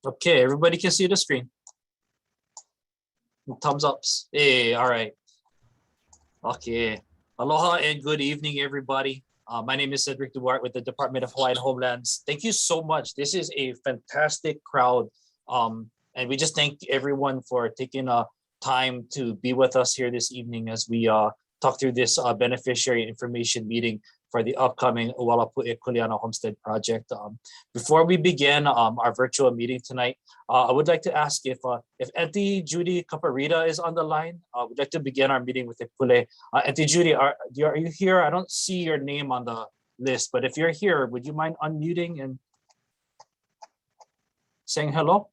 Okay, everybody can see the screen. Thumbs ups. Hey, all right. Okay. Aloha and good evening, everybody. My name is Cedric Duarte with the Department of Hawaiian Homelands. Thank you so much. This is a fantastic crowd. And we just thank everyone for taking time to be with us here this evening as we talk through this beneficiary information meeting for the upcoming Ualapu Kuleana Homestead project. Before we begin our virtual meeting tonight, I would like to ask if Auntie Judy Caparita is on the line. We'd like to begin our meeting with a pule. Auntie Judy, are you here? I don't see your name on the list, but if you're here, would you mind unmuting and saying hello?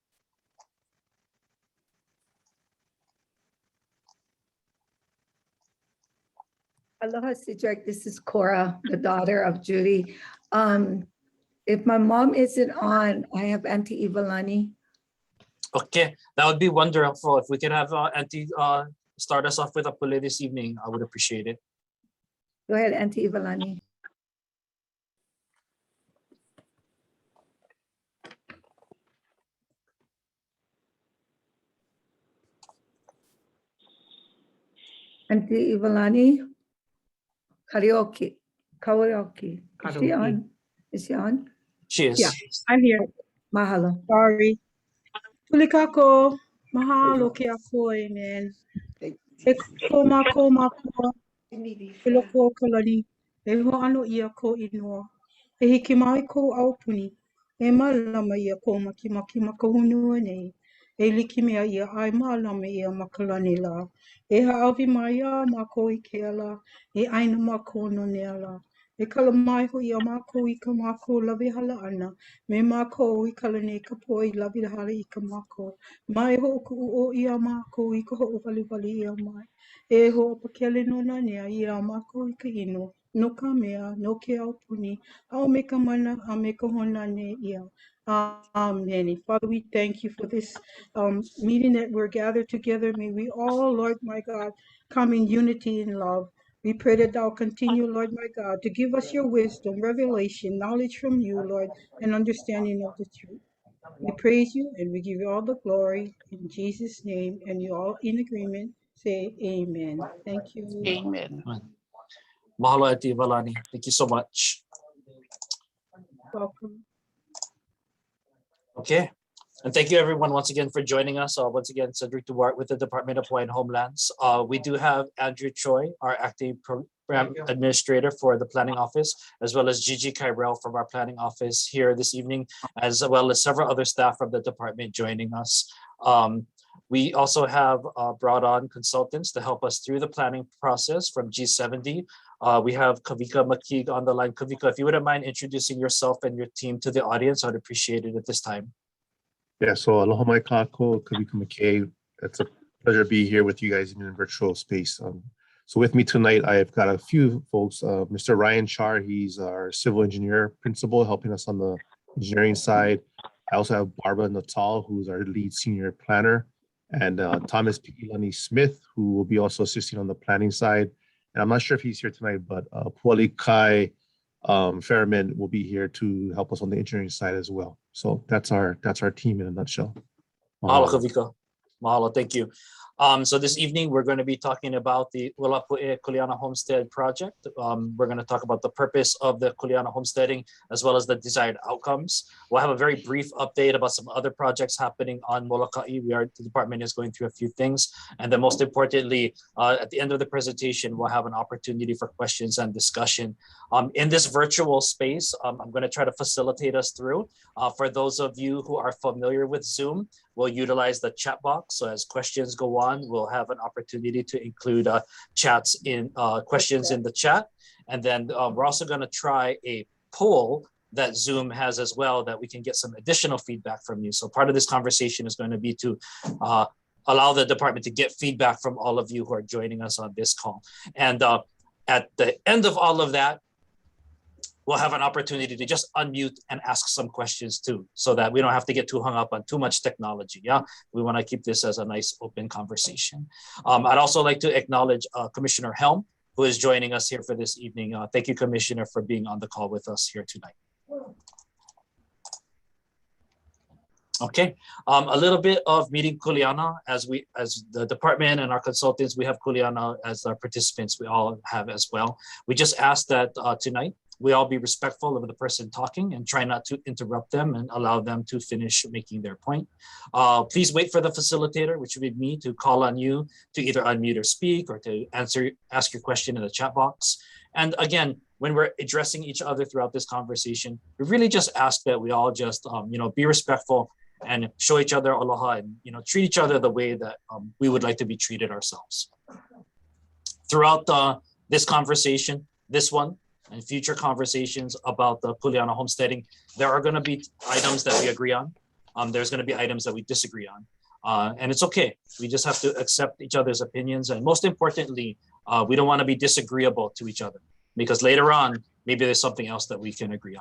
Aloha, Cedric. This is Cora, the daughter of Judy. If my mom isn't on, I have Auntie Ivalani. Okay, that would be wonderful. If we could have Auntie start us off with a pule this evening, I would appreciate it. Go ahead, Auntie Ivalani. Auntie Ivalani. Karaoke. Is she on? Is she on? She is. Yeah, I'm here. Mahalo. Sorry. Tulikako, mahalo ke ako, man. E ko mako, iloko kalani. E ho ano ia ko inoa. E hiki mai ko aupuni. E malama ia ko maki makahunua nei. E liki mea ia ai malama ia makalani la. E haawi mai a mako I ke ala. E aina mako no ne ala. E kala mai ho ia mako I ka mako lawe hala ana. Me mako I kala ne ka poi lawe hala I ka mako. Mai ho ku o ia mako I ka ho wali ia mai. E ho pakele no na nea ia mako I ka ino. No ka mea, no ke aupuni. Ao me ka mana, a me ka hona ne ia. Amen. Father, we thank you for this meeting that we're gathered together. May we all, Lord my God, come in unity and love. We pray that thou continue, Lord my God, to give us your wisdom, revelation, knowledge from you, Lord, and understanding of the truth. We praise you and we give you all the glory in Jesus' name. And you all in agreement say amen. Thank you. Amen. Mahalo, Auntie Ivalani. Thank you so much. Welcome. Okay. And thank you everyone once again for joining us. Once again, Cedric Duarte with the Department of Hawaiian Homelands. We do have Andrew Choi, our acting program administrator for the planning office, as well as Gigi Kyrell from our planning office here this evening, as well as several other staff from the department joining us. We also have brought on consultants to help us through the planning process from G70. We have Kavika McKeague on the line. Kavika, if you wouldn't mind introducing yourself and your team to the audience, I'd appreciate it at this time. Yeah, so aloha mai kako, Kavika McKay. It's a pleasure to be here with you guys in a virtual space. So with me tonight, I've got a few folks. Mr. Ryan Char, he's our civil engineer principal, helping us on the engineering side. I also have Barbara Natal, who's our lead senior planner, and Thomas Pi'ilani Smith, who will be also assisting on the planning side. And I'm not sure if he's here tonight, but Puali Kai Fairman will be here to help us on the engineering side as well. So that's our team in a nutshell. Mahalo, Kavika. Mahalo, thank you. So this evening, we're going to be talking about the Ualapu Kuleana Homestead project. We're going to talk about the purpose of the Kuleana homesteading, as well as the desired outcomes. We'll have a very brief update about some other projects happening on Molokai. The department is going through a few things. And then most importantly, at the end of the presentation, we'll have an opportunity for questions and discussion. In this virtual space, I'm going to try to facilitate us through. For those of you who are familiar with Zoom, we'll utilize the chat box. So as questions go on, we'll have an opportunity to include questions in the chat. And then we're also going to try a poll that Zoom has as well, that we can get some additional feedback from you. So part of this conversation is going to be to allow the department to get feedback from all of you who are joining us on this call. And at the end of all of that, we'll have an opportunity to just unmute and ask some questions too, so that we don't have to get too hung up on too much technology. Yeah, we want to keep this as a nice open conversation. I'd also like to acknowledge Commissioner Helm, who is joining us here for this evening. Thank you, Commissioner, for being on the call with us here tonight. Okay, a little bit of meeting Kuleana as the department and our consultants, we have Kuleana as our participants, we all have as well. We just ask that tonight, we all be respectful of the person talking and try not to interrupt them and allow them to finish making their point. Please wait for the facilitator, which would be me, to call on you to either unmute or speak or to ask your question in the chat box. And again, when we're addressing each other throughout this conversation, we really just ask that we all just be respectful and show each other aloha and treat each other the way that we would like to be treated ourselves. Throughout this conversation, this one, and future conversations about the Kuleana homesteading, there are going to be items that we agree on. There's going to be items that we disagree on. And it's okay. We just have to accept each other's opinions. And most importantly, we don't want to be disagreeable to each other, because later on, maybe there's something else that we can agree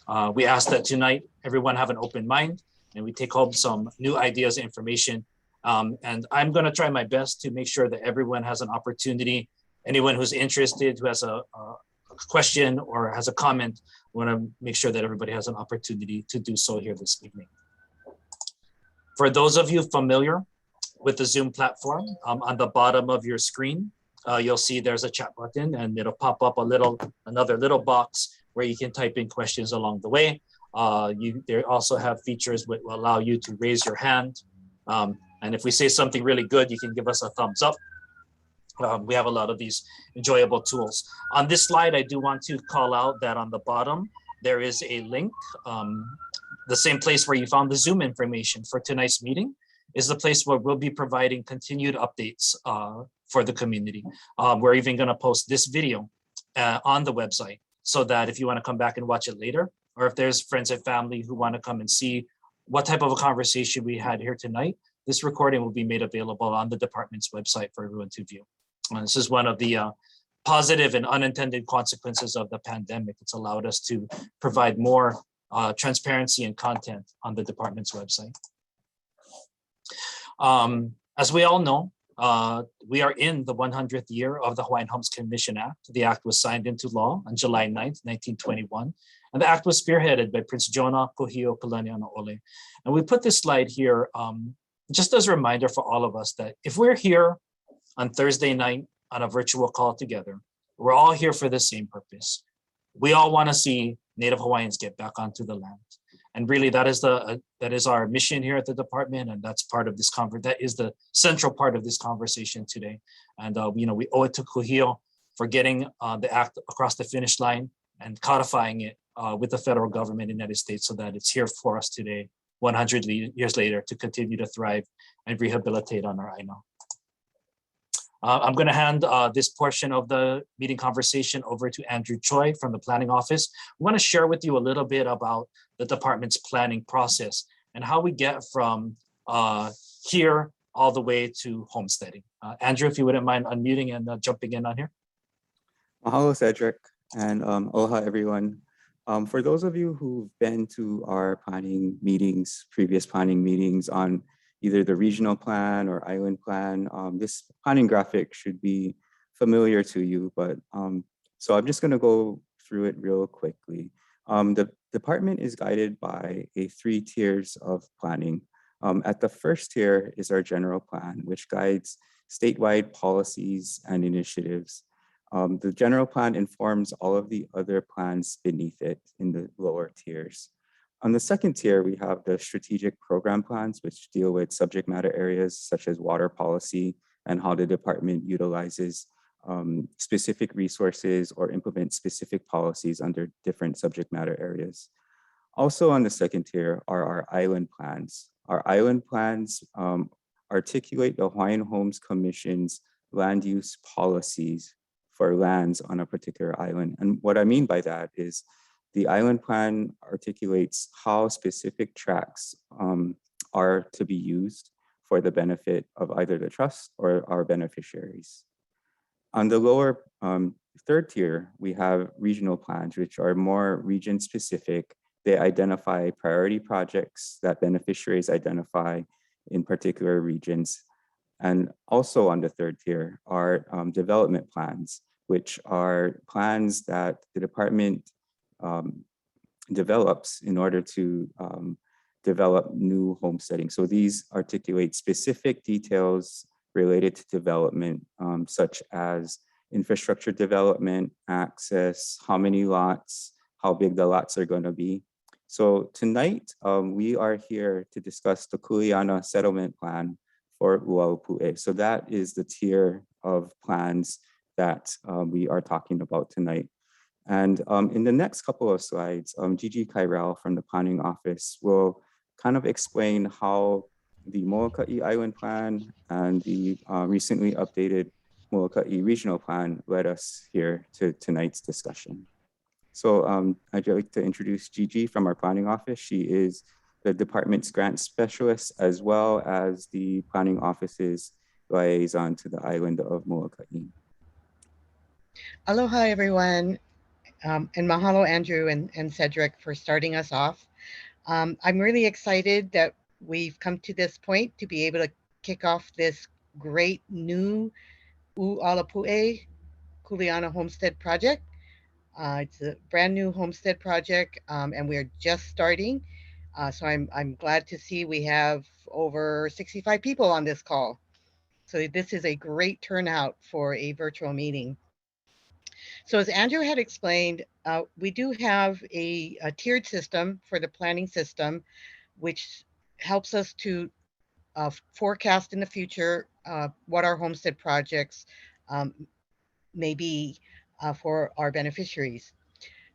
on. We ask that tonight, everyone have an open mind and we take home some new ideas and information. And I'm going to try my best to make sure that everyone has an opportunity. Anyone who's interested, who has a question or has a comment, we want to make sure that everybody has an opportunity to do so here this evening. For those of you familiar with the Zoom platform, on the bottom of your screen, you'll see there's a chat button and it'll pop up another little box where you can type in questions along the way. They also have features which will allow you to raise your hand. And if we say something really good, you can give us a thumbs up. We have a lot of these enjoyable tools. On this slide, I do want to call out that on the bottom, there is a link. The same place where you found the Zoom information for tonight's meeting is the place where we'll be providing continued updates for the community. We're even going to post this video on the website so that if you want to come back and watch it later, or if there's friends and family who want to come and see what type of a conversation we had here tonight, this recording will be made available on the department's website for everyone to view. And this is one of the positive and unintended consequences of the pandemic. It's allowed us to provide more transparency and content on the department's website. As we all know, we are in the 100th year of the Hawaiian Homes Commission Act. The act was signed into law on July 9th, 1921. And the act was spearheaded by Prince Jonah Kuhio Kalanianaole. And we put this slide here just as a reminder for all of us that if we're here on Thursday night on a virtual call together, we're all here for the same purpose. We all want to see Native Hawaiians get back onto the land. And really that is our mission here at the department, and that's part of this that is the central part of this conversation today. And we owe it to Kuhio for getting the act across the finish line and codifying it with the federal government in the United States so that it's here for us today, 100 years later, to continue to thrive and rehabilitate on our aina. I'm going to hand this portion of the meeting conversation over to Andrew Choi from the planning office. We want to share with you a little bit about the department's planning process and how we get from here all the way to homesteading. Andrew, if you wouldn't mind unmuting and jumping in on here. Mahalo, Cedric, and aloha, everyone. For those of you who've been to our previous planning meetings on either the regional plan or island plan, this planning graphic should be familiar to you, but so I'm just going to go through it real quickly. The department is guided by 3 tiers of planning. At the first tier is our general plan, which guides statewide policies and initiatives. The general plan informs all of the other plans beneath it in the lower tiers. On the second tier, we have the strategic program plans, which deal with subject matter areas such as water policy and how the department utilizes specific resources or implement specific policies under different subject matter areas. Also on the second tier are our island plans. Our island plans articulate the Hawaiian Homes Commission's land use policies for lands on a particular island. And what I mean by that is the island plan articulates how specific tracts are to be used for the benefit of either the trust or our beneficiaries. On the lower third tier, we have regional plans, which are more region specific. They identify priority projects that beneficiaries identify in particular regions. And also on the third tier are development plans, which are plans that the department develops in order to develop new homesteading. So these articulate specific details related to development, such as infrastructure development, access, how many lots, how big the lots are going to be. So tonight, we are here to discuss the Kuleana settlement plan for Ualapu. So that is the tier of plans that we are talking about tonight. And in the next couple of slides, Gigi Kyrell from the planning office will kind of explain how the Molokai Island Plan and the recently updated Molokai Regional Plan led us here to tonight's discussion. So I'd like to introduce Gigi from our planning office. She is the department's grant specialist, as well as the planning office's liaison to the island of Molokai. Aloha, everyone. And mahalo, Andrew and Cedric, for starting us off. I'm really excited that we've come to this point to be able to kick off this great new Ualapu Kuleana Homestead project. It's a brand new homestead project, and we're just starting. So I'm glad to see we have over 65 people on this call. So this is a great turnout for a virtual meeting. So as Andrew had explained, we do have a tiered system for the planning system, which helps us to forecast in the future what our homestead projects may be for our beneficiaries.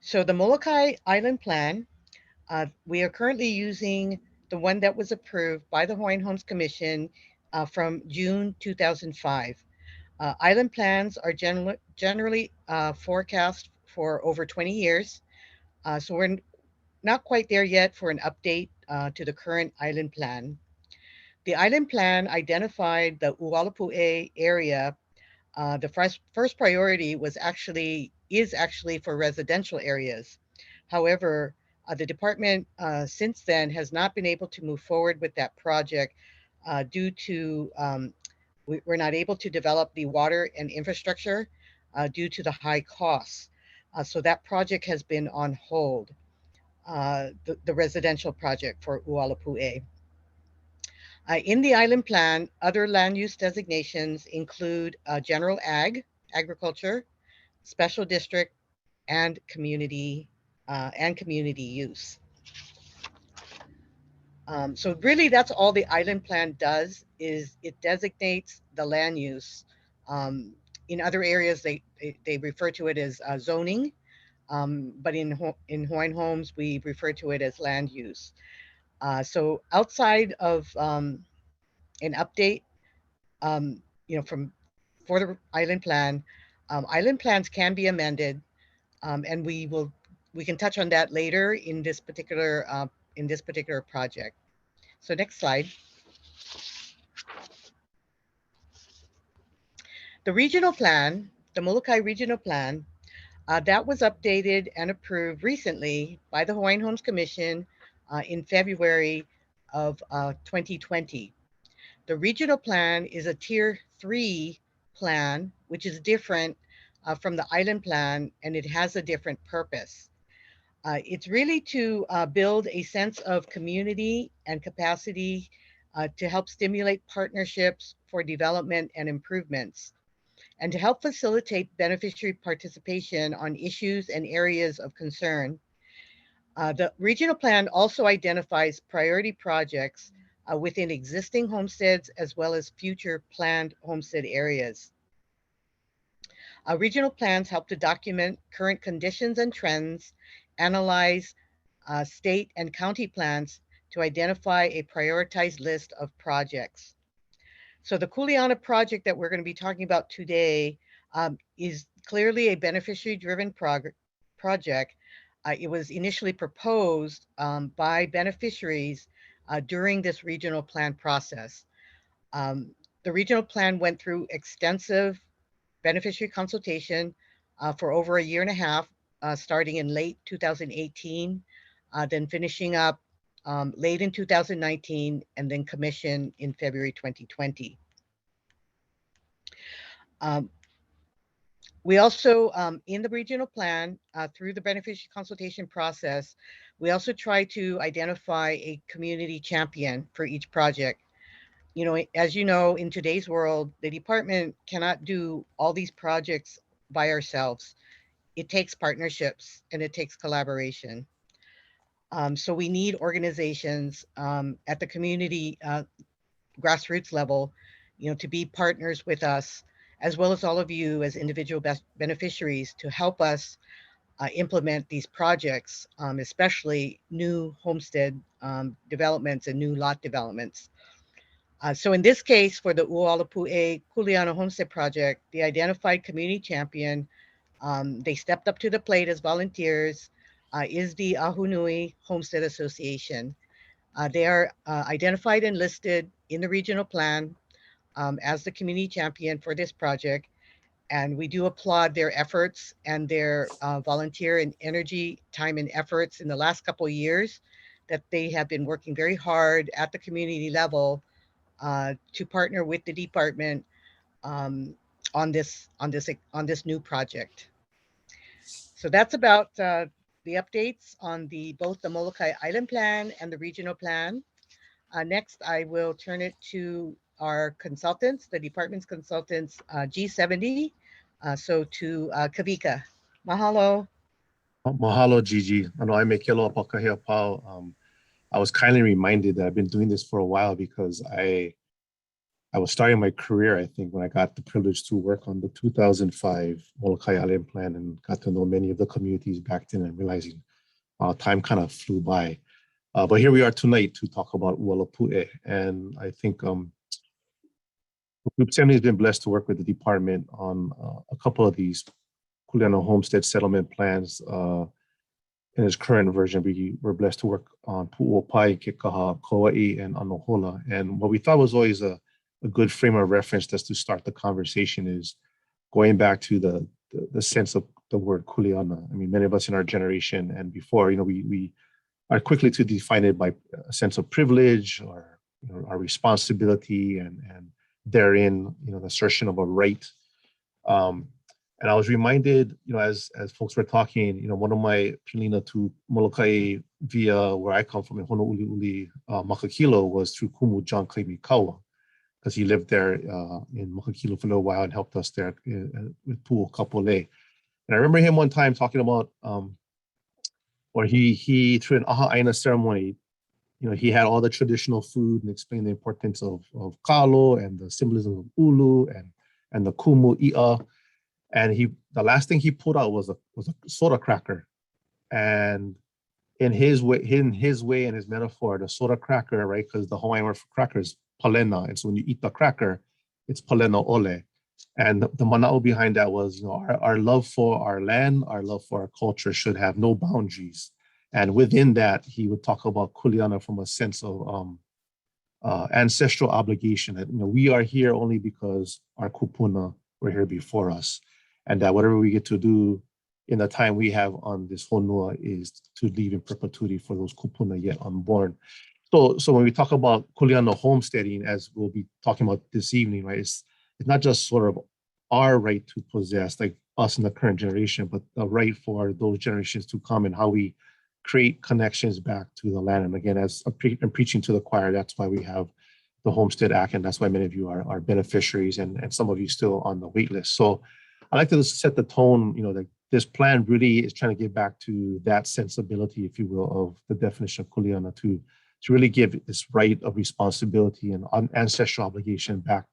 So the Molokai Island Plan, we are currently using the one that was approved by the Hawaiian Homes Commission from June 2005. Island plans are generally forecast for over 20 years. So we're not quite there yet for an update to the current island plan. The island plan identified the Ualapu area. The first priority is actually for residential areas. However, the department since then has not been able to move forward with that project due to we're not able to develop the water and infrastructure due to the high costs. So that project has been on hold, the residential project for Ualapu. In the island plan, other land use designations include general agriculture, special district, and community use. So really that's all the island plan does, is it designates the land use. In other areas, they refer to it as zoning, but in Hawaiian Homes, we refer to it as land use. So outside of an update, for the island plan, island plans can be amended, and we can touch on that later in this particular project. So next slide. The regional plan, the Molokai Regional Plan, that was updated and approved recently by the Hawaiian Homes Commission in February of 2020. The regional plan is a tier 3 plan, which is different from the island plan, and it has a different purpose. It's really to build a sense of community and capacity to help stimulate partnerships for development and improvements, and to help facilitate beneficiary participation on issues and areas of concern. The regional plan also identifies priority projects within existing homesteads as well as future planned homestead areas. Regional plans help to document current conditions and trends, analyze state and county plans to identify a prioritized list of projects. So the Kuleana project that we're going to be talking about today is clearly a beneficiary-driven project. It was initially proposed by beneficiaries during this regional plan process. The regional plan went through extensive beneficiary consultation for over a year and a half, starting in late 2018, then finishing up late in 2019, and then commissioned in February 2020. We also, in the regional plan, through the beneficiary consultation process, we also try to identify a community champion for each project. You know, as you know, in today's world, the department cannot do all these projects by ourselves. It takes partnerships and it takes collaboration. So we need organizations at the community grassroots level, you know, to be partners with us, as well as all of you as individual beneficiaries to help us implement these projects, especially new homestead developments and new lot developments. So in this case, for the Ualapu Kuleana Homestead project, the identified community champion, they stepped up to the plate as volunteers, is the Ahunui Homestead Association. They are identified and listed in the regional plan as the community champion for this project. And we do applaud their efforts and their volunteer and energy, time and efforts in the last couple of years that they have been working very hard at the community level to partner with the department on this new project. So that's about the updates on both the Molokai Island Plan and the regional plan. Next, I will turn it to our consultants, the department's consultants, G70. So to Kavika. Mahalo. Mahalo, Gigi. I know I make yellow apakahia pau. I was kindly reminded that I've been doing this for a while because I was starting my career, I think, when I got the privilege to work on the 2005 Molokai Island Plan and got to know many of the communities back then and realizing time kind of flew by. But here we are tonight to talk about Ualapu. And I think Group 70 has been blessed to work with the department on a couple of these Kuleana Homestead settlement plans. In its current version, we were blessed to work on Pu'uopai, Kekaha, Kauai, and Anohola. And what we thought was always a good frame of reference just to start the conversation is going back to the sense of the word Kuleana. I mean, many of us in our generation and before, you know, we are quickly to define it by a sense of privilege or, you know, our responsibility and therein, you know, the assertion of a right. And I was reminded, you know, as folks were talking, you know, one of my pilina to Molokai via where I come from in Honouliuli, Makakilo, was through Kumu John Kaimikawa, because he lived there in Makakilo for a little while and helped us there with Pu'u Kapole. And I remember him one time talking about, or he through an aha aina ceremony, you know, he had all the traditional food and explained the importance of kalo and the symbolism of ulu and the kumu i'a. And the last thing he pulled out was a soda cracker. And in his way and his metaphor, the soda cracker, right? Because the Hawaiian word for cracker is palena. And so when you eat the cracker, it's palena ole. And the mana'o behind that was, you know, our love for our land, our love for our culture should have no boundaries. And within that, he would talk about Kuleana from a sense of ancestral obligation. That, you know, we are here only because our kupuna were here before us. And that whatever we get to do in the time we have on this honua is to leave in perpetuity for those kupuna yet unborn. So when we talk about Kuleana homesteading, as we'll be talking about this evening, right, it's not just sort of our right to possess, like us in the current generation, but the right for those generations to come and how we create connections back to the land. And again, as I'm preaching to the choir, that's why we have the Homestead Act, and that's why many of you are beneficiaries, and some of you still on the wait list. So I like to set the tone, you know, that this plan really is trying to get back to that sensibility, if you will, of the definition of Kuleana to really give this right of responsibility and ancestral obligation back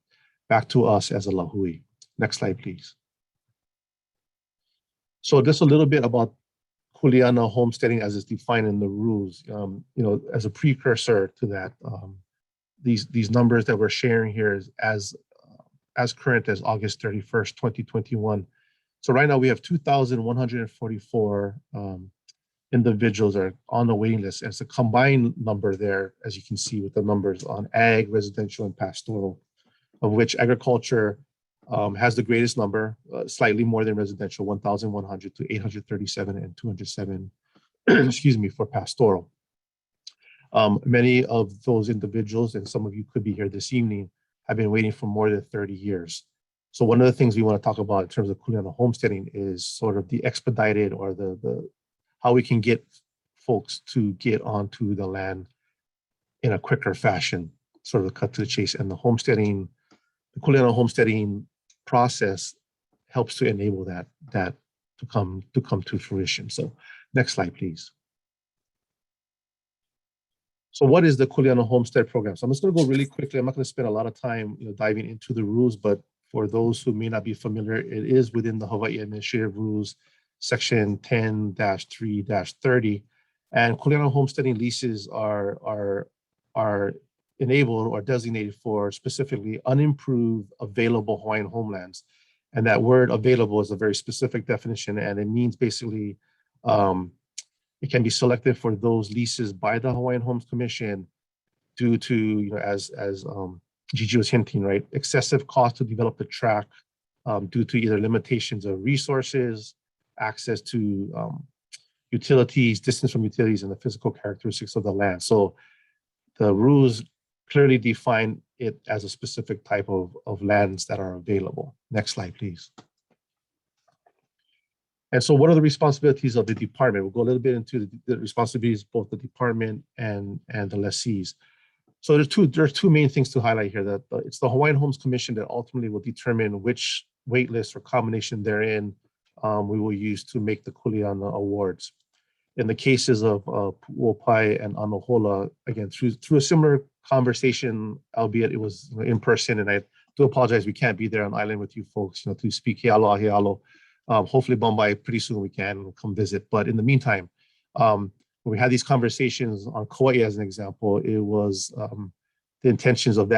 to us as a lahui. Next slide, please. So just a little bit about Kuleana homesteading as it's defined in the rules. You know, as a precursor to that, these numbers that we're sharing here is as current as August 31st, 2021. So right now we have 2,144 individuals are on the waiting list. And it's a combined number there, as you can see with the numbers on ag, residential, and pastoral, of which agriculture has the greatest number, slightly more than residential, 1,100 to 837 and 207, excuse me, for pastoral. Many of those individuals, and some of you could be here this evening, have been waiting for more than 30 years. So one of the things we want to talk about in terms of Kuleana homesteading is sort of the expedited or the how we can get folks to get onto the land in a quicker fashion, sort of cut to the chase. And the Kuleana homesteading process helps to enable that to come to fruition. So next slide, please. So what is the Kuleana Homestead Program? So I'm just going to go really quickly. I'm not going to spend a lot of time diving into the rules, but for those who may not be familiar, it is within the Hawaii Administrative Rules, Section 10-3-30. And Kuleana homesteading leases are enabled or designated for specifically unimproved available Hawaiian homelands. And that word available is a very specific definition, and it means basically it can be selected for those leases by the Hawaiian Homes Commission due to, as Gigi was hinting, right, excessive cost to develop the tract due to either limitations of resources, access to utilities, distance from utilities, and the physical characteristics of the land. So the rules clearly define it as a specific type of lands that are available. Next slide, please. And so what are the responsibilities of the department? We'll go a little bit into the responsibilities of both the department and the lessees. So there's two main things to highlight here. That it's the Hawaiian Homes Commission that ultimately will determine which wait list or combination therein we will use to make the Kuleana awards. In the cases of Pu'uopai and Anohola, again, through a similar conversation, albeit it was in person, and I do apologize, we can't be there on island with you folks, to speak he alo, he alo. Hopefully Bombay pretty soon we can come visit. But in the meantime, when we had these conversations on Kauai as an example, it was the intentions of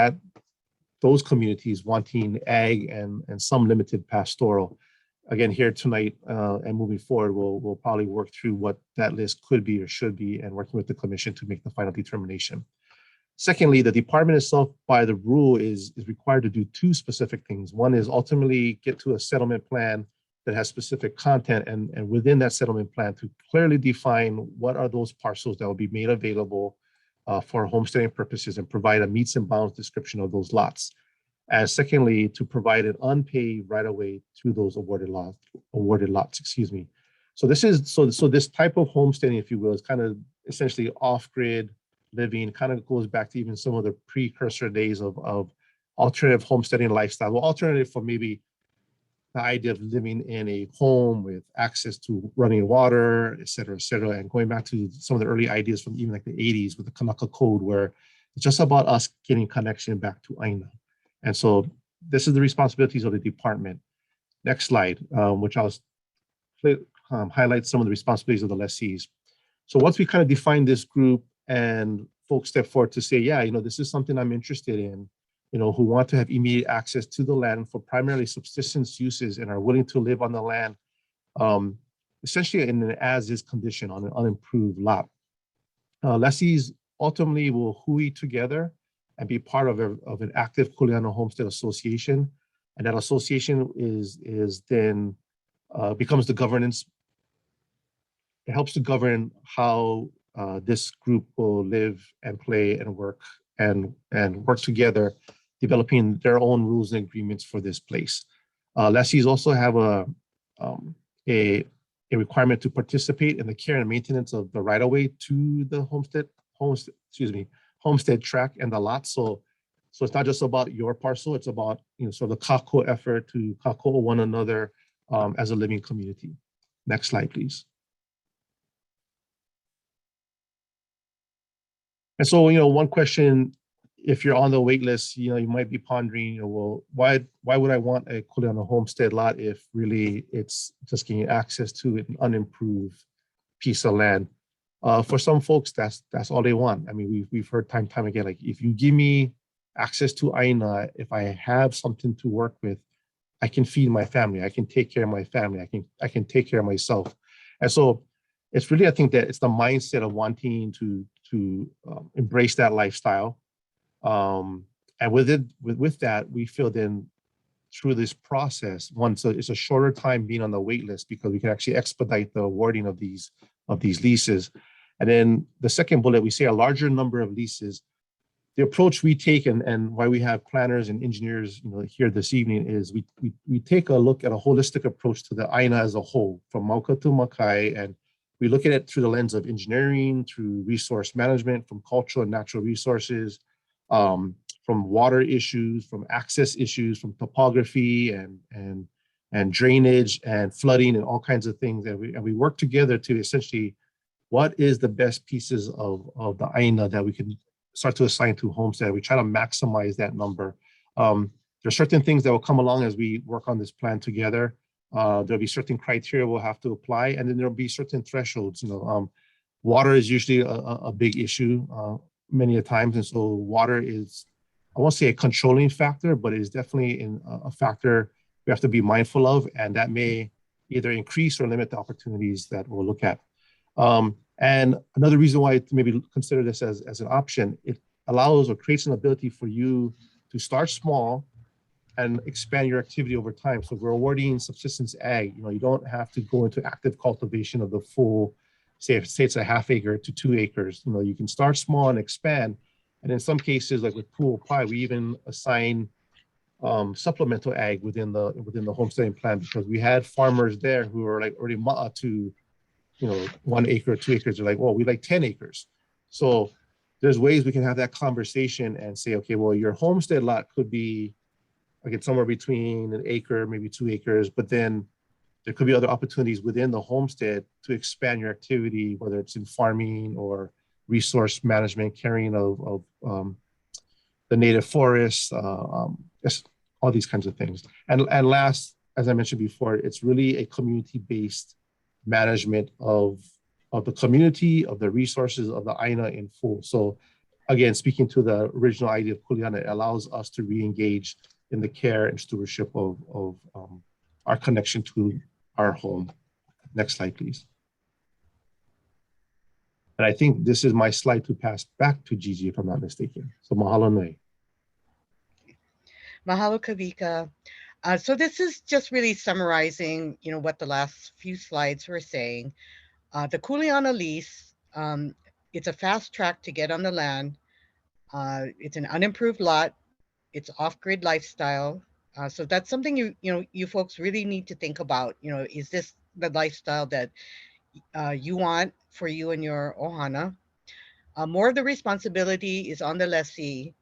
those communities wanting ag and some limited pastoral. Again, here tonight and moving forward, we'll probably work through what that list could be or should be and working with the commission to make the final determination. Secondly, the department itself by the rule is required to do two specific things. One is ultimately get to a settlement plan that has specific content, and within that settlement plan to clearly define what are those parcels that will be made available for homesteading purposes and provide a meets and bounds description of those lots. And secondly, to provide an unpaid right-of-way to those awarded lots, excuse me. So this is so this type of homesteading, if you will, is kind of essentially off-grid living, kind of goes back to even some of the precursor days of alternative homesteading lifestyle. Well, alternative for maybe the idea of living in a home with access to running water, et cetera, and going back to some of the early ideas from even like the 80s with the Kanaka Code, where it's just about us getting connection back to Aina. And so this is the responsibilities of the department. Next slide, which I'll highlight some of the responsibilities of the lessees. So once we kind of define this group and folks step forward to say, yeah, this is something I'm interested in, who want to have immediate access to the land for primarily subsistence uses and are willing to live on the land, essentially in an as-is condition on an unimproved lot. Lessees ultimately will hui together and be part of an active Kuleana Homestead Association. And that association is then becomes the governance. It helps to govern how this group will live and play and work together, developing their own rules and agreements for this place. Lessees also have a requirement to participate in the care and maintenance of the right-of-way to the homestead tract and the lot. So it's not just about your parcel, it's about sort of the kako effort to kako one another as a living community. Next slide, please. And so, one question, if you're on the wait list, you might be pondering, well, why would I want a Kuleana homestead lot if really it's just getting access to an unimproved piece of land? For some folks, that's all they want. I mean, we've heard time and time again, like if you give me access to Aina, if I have something to work with, I can feed my family, I can take care of my family, I can take care of myself. And so it's really, I think that it's the mindset of wanting to embrace that lifestyle. And with that, we feel then through this process, it's a shorter time being on the wait list because we can actually expedite the awarding of these leases. And then the second bullet, we say a larger number of leases the approach we take and why we have planners and engineers, here this evening is we take a look at a holistic approach to the Aina as a whole, from Mauka to Makai, and we look at it through the lens of engineering, through resource management, from cultural and natural resources, from water issues, from access issues, from topography and drainage and flooding and all kinds of things. And we work together to essentially, what is the best pieces of the Aina that we can start to assign to homestead. We try to maximize that number. There are certain things that will come along as we work on this plan together. There'll be certain criteria we'll have to apply, and then there'll be certain thresholds. Water is usually a big issue many a times, and so water is, I won't say a controlling factor, but it is definitely a factor we have to be mindful of, and that may either increase or limit the opportunities that we'll look at. And another reason why to maybe consider this as an option, it allows or creates an ability for you to start small and expand your activity over time. So if we're awarding subsistence ag, you don't have to go into active cultivation of the full, say it's a half acre to 2 acres. You can start small and expand. And in some cases, like with Pool Pie, we even assign supplemental ag within the homesteading plan, because we had farmers there who are like already to 1 acre, 2 acres. They're like, well, we like 10 acres. So there's ways we can have that conversation and say, okay, well, your homestead lot could be, like, it's somewhere between 1 acre, maybe 2 acres, but then there could be other opportunities within the homestead to expand your activity, whether it's in farming or resource management, carrying of the native forests, just all these kinds of things. And last, as I mentioned before, it's really a community-based management of the community, of the resources of the Aina in full. So again, speaking to the original idea of Kuleana, it allows us to re-engage in the care and stewardship of our connection to our home. Next slide, please. And I think this is my slide to pass back to Gigi, if I'm not mistaken. So mahalo nui. Mahalo Kavika. So this is just really summarizing, what the last few slides were saying. The Kuleana Lease, it's a fast track to get on the land. It's an unimproved lot. It's off-grid lifestyle. So that's something you folks really need to think about. Is this the lifestyle that you want for you and your ohana? More of the responsibility is on the lessee.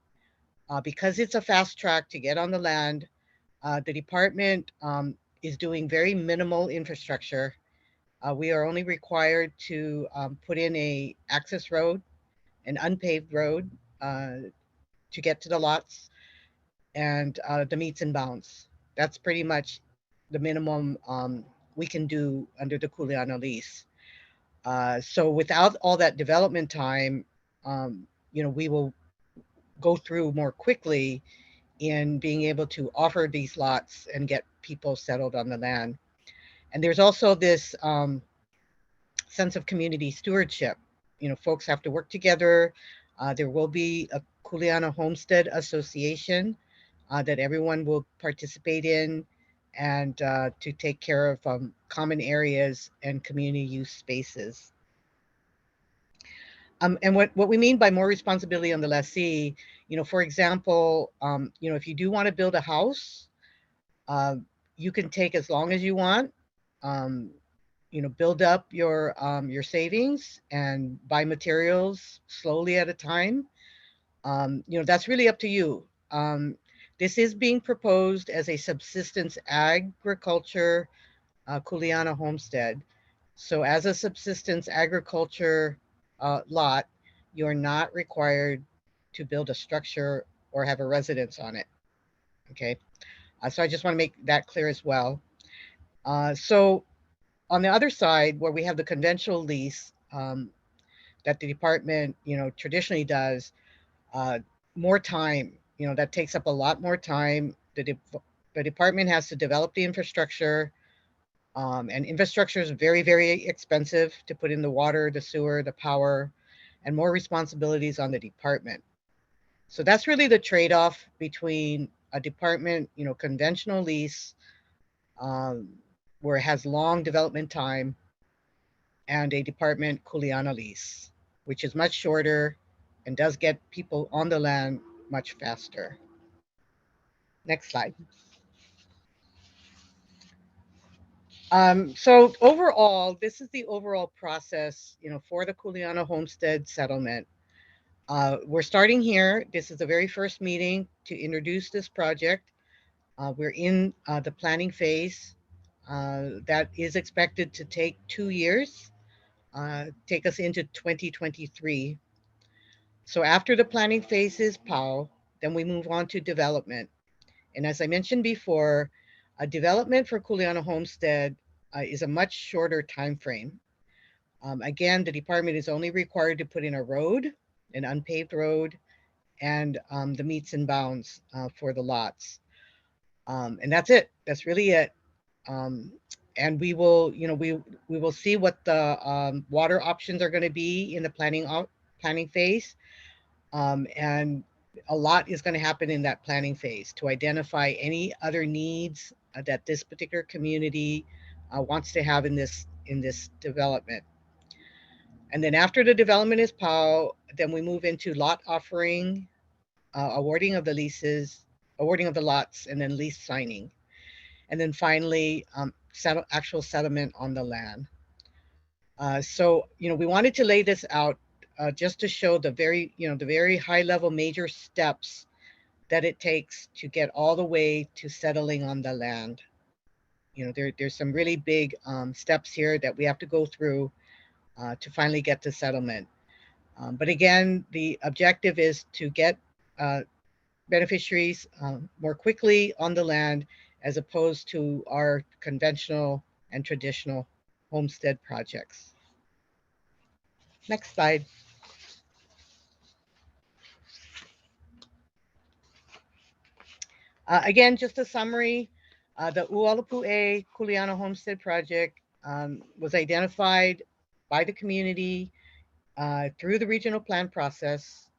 Because it's a fast track to get on the land, the department is doing very minimal infrastructure. We are only required to put in an access road, an unpaved road to get to the lots, and the meets and bounds. That's pretty much the minimum we can do under the Kuleana lease. So without all that development time, we will go through more quickly in being able to offer these lots and get people settled on the land. And there's also this sense of community stewardship. Folks have to work together. There will be a Kuleana Homestead Association that everyone will participate in, and to take care of common areas and community use spaces. And what we mean by more responsibility on the lessee, for example, if you do want to build a house, you can take as long as you want, build up your savings and buy materials slowly at a time. That's really up to you. This is being proposed as a subsistence agriculture Kuleana homestead. So as a subsistence agriculture lot, you're not required to build a structure or have a residence on it. Okay, so I just want to make that clear as well. So on the other side, where we have the conventional lease that the department, traditionally does, more time, that takes up a lot more time. The department has to develop the infrastructure, and infrastructure is very, very expensive to put in: the water, the sewer, the power, and more responsibilities on the department. So that's really the trade-off between a department, conventional lease, where it has long development time, and a department Kuleana lease, which is much shorter and does get people on the land much faster. Next slide. So overall, this is the overall process, for the Kuleana Homestead settlement. We're starting here. This is the very first meeting to introduce this project. We're in the planning phase. That is expected to take 2 years, take us into 2023. So after the planning phase is POW, then we move on to development. And as I mentioned before, a development for Kuleana Homestead is a much shorter time frame. Again, the department is only required to put in a road, an unpaved road, and the meets and bounds for the lots. And that's it. That's really it. And we will, we will see what the water options are going to be in the planning phase. And a lot is going to happen in that planning phase to identify any other needs that this particular community wants to have in this development. And then after the development is POW, then we move into lot offering, awarding of the leases, awarding of the lots, and then lease signing. And then finally, actual settlement on the land. So, we wanted to lay this out just to show the very high level major steps that it takes to get all the way to settling on the land. There's some really big steps here that we have to go through to finally get to settlement. But again, the objective is to get beneficiaries more quickly on the land as opposed to our conventional and traditional homestead projects. Next slide. Again, just a summary. The Ualapu Kuleana Homestead project was identified by the community through the regional plan process.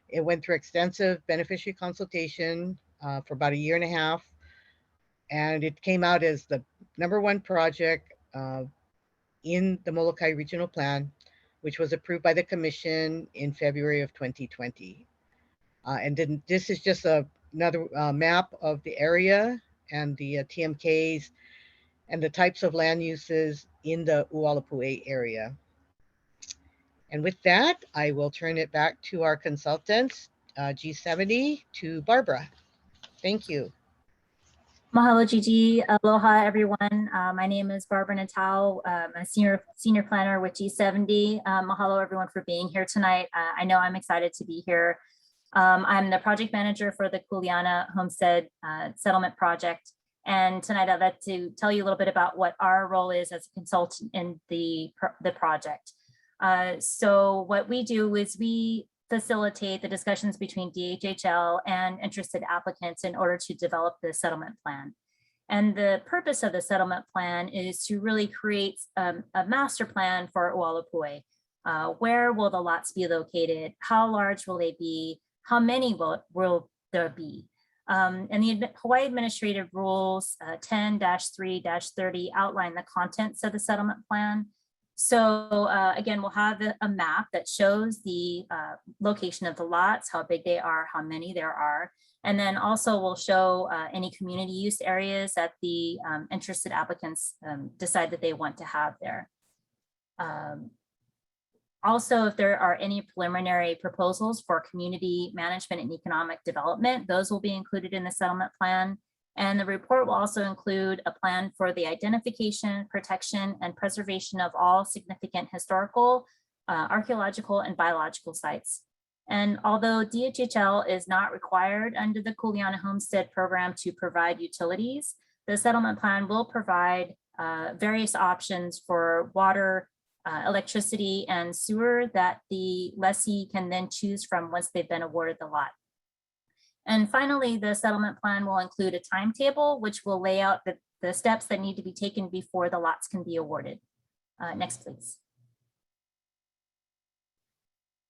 It went through extensive beneficiary consultation for about 1.5 years, and it came out as the #1 project in the Molokai regional plan, which was approved by the commission in February of 2020. And then this is just another map of the area and the TMKs and the types of land uses in the Ualapu area. And with that, I will turn it back to our consultants, G70, to Barbara. Thank you. Mahalo, Gigi. Aloha, everyone. My name is Barbara Natal. I'm a senior planner with G70. Mahalo, everyone, for being here tonight. I know I'm excited to be here. I'm the project manager for the Kuleana Homestead Settlement Project. And tonight I'd like to tell you a little bit about what our role is as a consultant in the project. So what we do is we facilitate the discussions between DHHL and interested applicants in order to develop the settlement plan. And the purpose of the settlement plan is to really create a master plan for Ualapu. Where will the lots be located? How large will they be? How many will there be? And the Hawaii Administrative Rules 10-3-30 outline the contents of the settlement plan. So again, we'll have a map that shows the location of the lots, how big they are, how many there are. And then also we'll show any community use areas that the interested applicants decide that they want to have there. Also, if there are any preliminary proposals for community management and economic development, those will be included in the settlement plan. And the report will also include a plan for the identification, protection, and preservation of all significant historical, archaeological, and biological sites. And although DHHL is not required under the Kuleana Homestead program to provide utilities, the settlement plan will provide various options for water, electricity, and sewer that the lessee can then choose from once they've been awarded the lot. And finally, the settlement plan will include a timetable, which will lay out the steps that need to be taken before the lots can be awarded. Next, please.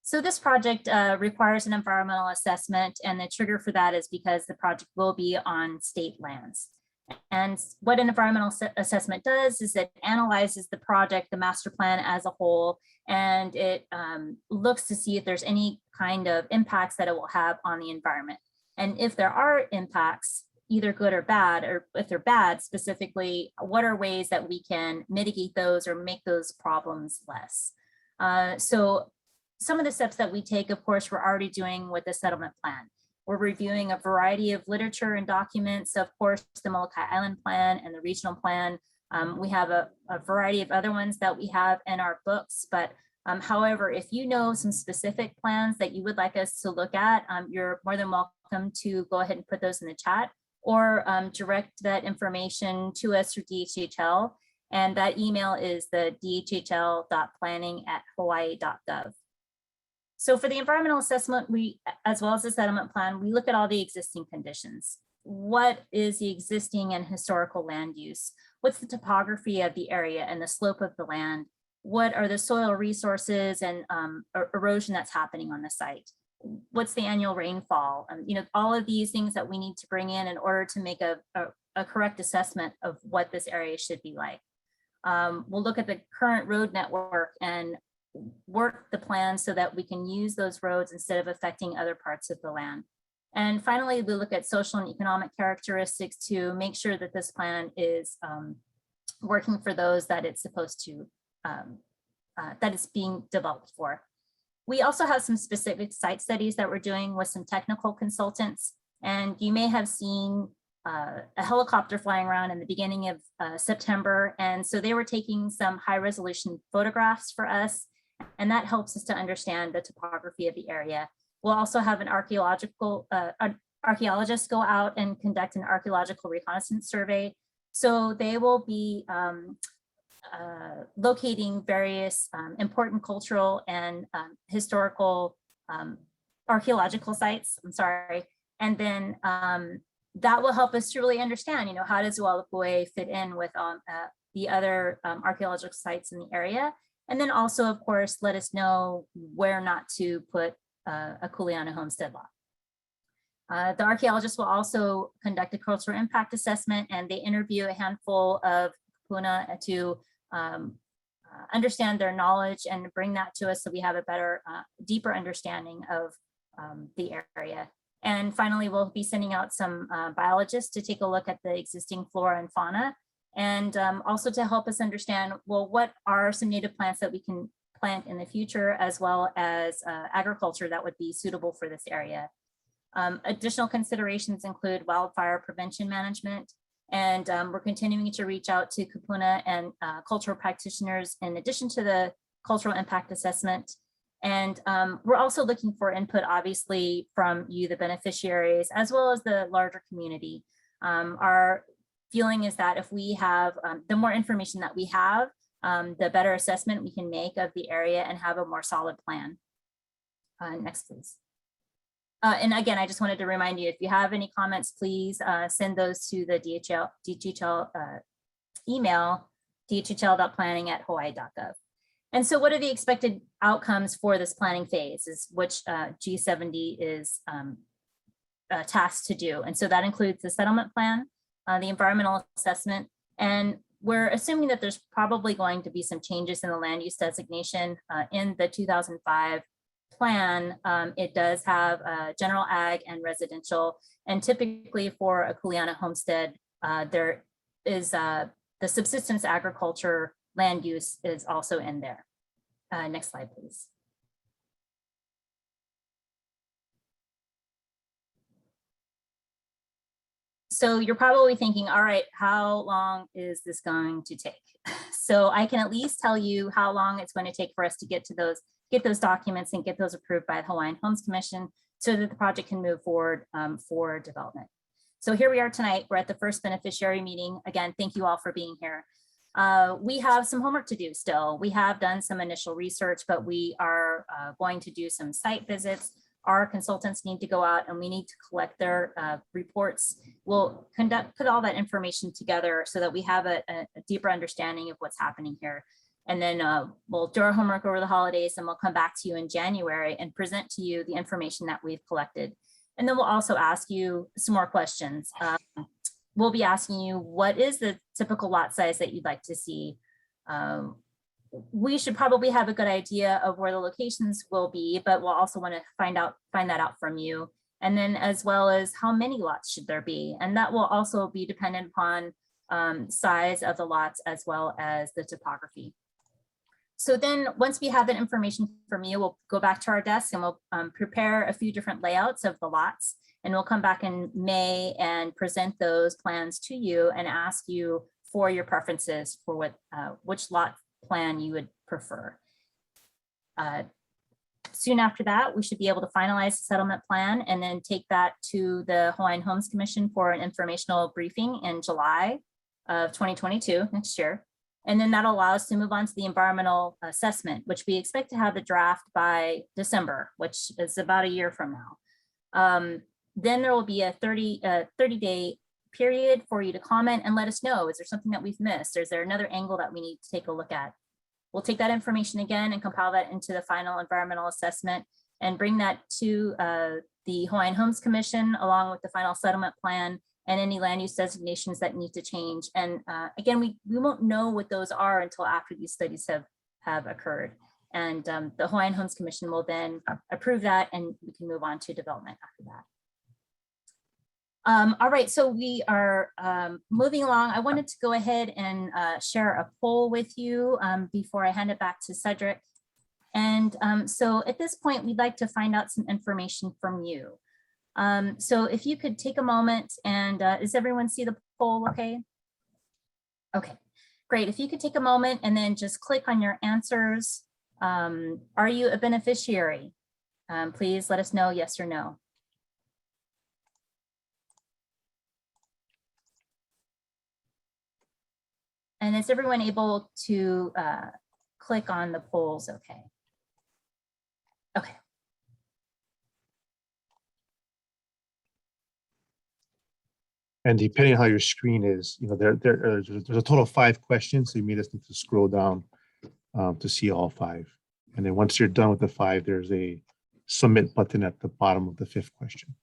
So this project requires an environmental assessment, and the trigger for that is because the project will be on state lands. And what an environmental assessment does is it analyzes the project, the master plan as a whole, and it looks to see if there's any kind of impacts that it will have on the environment. And if there are impacts, either good or bad, or if they're bad, specifically, what are ways that we can mitigate those or make those problems less? So some of the steps that we take, of course, we're already doing with the settlement plan. We're reviewing a variety of literature and documents, of course, the Molokai Island Plan and the regional plan. We have a variety of other ones that we have in our books, but however, if you know some specific plans that you would like us to look at, you're more than welcome to go ahead and put those in the chat or direct that information to us through DHHL. And that email is the dhhl.planning@hawaii.gov. So for the environmental assessment, as well as the settlement plan, we look at all the existing conditions. What is the existing and historical land use? What's the topography of the area and the slope of the land? What are the soil resources and erosion that's happening on the site? What's the annual rainfall? All of these things that we need to bring in order to make a correct assessment of what this area should be like. We'll look at the current road network and work the plan so that we can use those roads instead of affecting other parts of the land. And finally, we look at social and economic characteristics to make sure that this plan is working for those that it's supposed to, that it's being developed for. We also have some specific site studies that we're doing with some technical consultants. And you may have seen a helicopter flying around in the beginning of September. And so they were taking some high resolution photographs for us. And that helps us to understand the topography of the area. We'll also have an archaeologist go out and conduct an archaeological reconnaissance survey. So they will be locating various important cultural and historical archaeological sites, and then that will help us to really understand, how does Ualapu fit in with the other archaeological sites in the area. And then also, of course, let us know where not to put a Kuleana Homestead lot. The archaeologists will also conduct a cultural impact assessment, and they interview a handful of kupuna to understand their knowledge and bring that to us so we have a better, deeper understanding of the area. And finally, we'll be sending out some biologists to take a look at the existing flora and fauna, and also to help us understand, well, what are some native plants that we can plant in the future, as well as agriculture that would be suitable for this area. Additional considerations include wildfire prevention management, and we're continuing to reach out to kupuna and cultural practitioners in addition to the cultural impact assessment. And we're also looking for input, obviously, from you, the beneficiaries, as well as the larger community. Our feeling is that if we have, the more information that we have, the better assessment we can make of the area and have a more solid plan. Next, please. And again, I just wanted to remind you, if you have any comments, please send those to the DHHL email, dhhl.planning@hawaii.gov. And so what are the expected outcomes for this planning phase, is which G70 is tasked to do. And so that includes the settlement plan, the environmental assessment, and we're assuming that there's probably going to be some changes in the land use designation in the 2005 plan. It does have general ag and residential, and typically for a Kuleana homestead, there is the subsistence agriculture land use is also in there. Next slide, please. So you're probably thinking, all right, how long is this going to take? So I can at least tell you how long it's going to take for us to get those documents and get those approved by the Hawaiian Homes Commission so that the project can move forward for development. So here we are tonight. We're at the first beneficiary meeting. Again, thank you all for being here. We have some homework to do still. We have done some initial research, but we are going to do some site visits. Our consultants need to go out and we need to collect their reports. We'll put all that information together so that we have a deeper understanding of what's happening here. And then we'll do our homework over the holidays, and we'll come back to you in January and present to you the information that we've collected. And then we'll also ask you some more questions. we'll be asking you, what is the typical lot size that you'd like to see? We should probably have a good idea of where the locations will be, but we'll also want to find that out from you. And then as well as how many lots should there be? And that will also be dependent upon size of the lots as well as the topography. So then once we have that information from you, we'll go back to our desk and we'll prepare a few different layouts of the lots. And we'll come back in May and present those plans to you and ask you for your preferences for which lot plan you would prefer. Soon after that, we should be able to finalize the settlement plan and then take that to the Hawaiian Homes Commission for an informational briefing in July of 2022, next year. And then that'll allow us to move on to the environmental assessment, which we expect to have the draft by December, which is about a year from now. Then there will be a 30-day period for you to comment and let us know, is there something that we've missed? Is there another angle that we need to take a look at? We'll take that information again and compile that into the final environmental assessment and bring that to the Hawaiian Homes Commission along with the final settlement plan and any land use designations that need to change. And again, we won't know what those are until after these studies have occurred. And the Hawaiian Homes Commission will then approve that and we can move on to development after that. All right, so we are moving along. I wanted to go ahead and share a poll with you before I hand it back to Cedric. And so at this point, we'd like to find out some information from you. So if you could take a moment and does everyone see the poll okay? Okay, great. If you could take a moment and then just click on your answers. Are you a beneficiary? Please let us know yes or no. And is everyone able to click on the polls okay? Okay. And depending on how your screen is, there's a total of 5 questions. So you may just need to scroll down to see all 5. And then once you're done with the 5, there's a submit button at the bottom of the 5th question.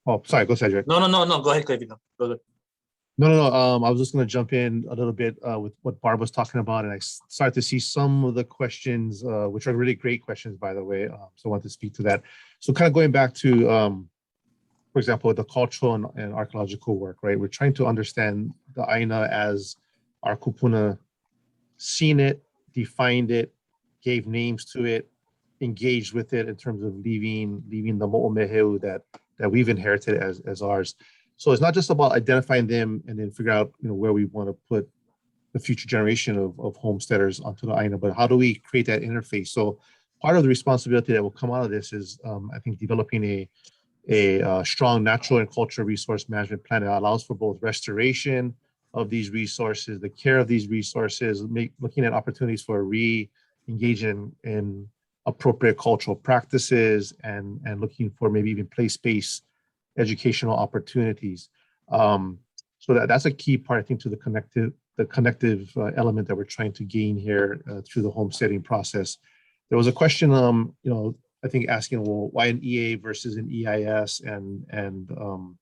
Oh, sorry, go Cedric. No. Go ahead, Clevie. Go ahead. No. I was just going to jump in a little bit with what Barb was talking about, and I started to see some of the questions, which are really great questions, by the way. So I want to speak to that. So kind of going back to, for example, the cultural and archaeological work, right? We're trying to understand the Aina as our kupuna, seen it, defined it, gave names to it, engaged with it in terms of leaving the mo'omeheu that we've inherited as ours. So it's not just about identifying them and then figure out where we want to put the future generation of homesteaders onto the Aina, but how do we create that interface? So part of the responsibility that will come out of this is I think developing a strong natural and cultural resource management plan that allows for both restoration of these resources, the care of these resources, looking at opportunities for re-engaging in appropriate cultural practices and looking for maybe even place-based educational opportunities. So that's a key part, I think, to the connective element that we're trying to gain here through the homesteading process. There was a question, I think asking, well, why an EA versus an EIS? And I'm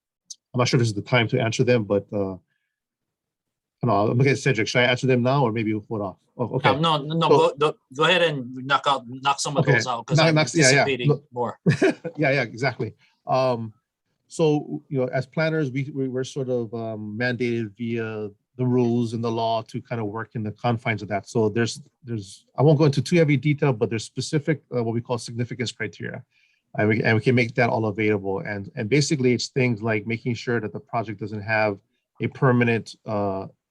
not sure if this is the time to answer them, but I'm looking at Cedric. Should I answer them now or maybe we'll hold off? Oh, okay. No, So, go ahead and knock some of those out because I'm anticipating more. yeah, exactly. So, as planners, we're sort of mandated via the rules and the law to kind of work in the confines of that. So there's I won't go into too heavy detail, but there's specific what we call significance criteria, and we can make that all available. And basically, it's things like making sure that the project doesn't have a permanent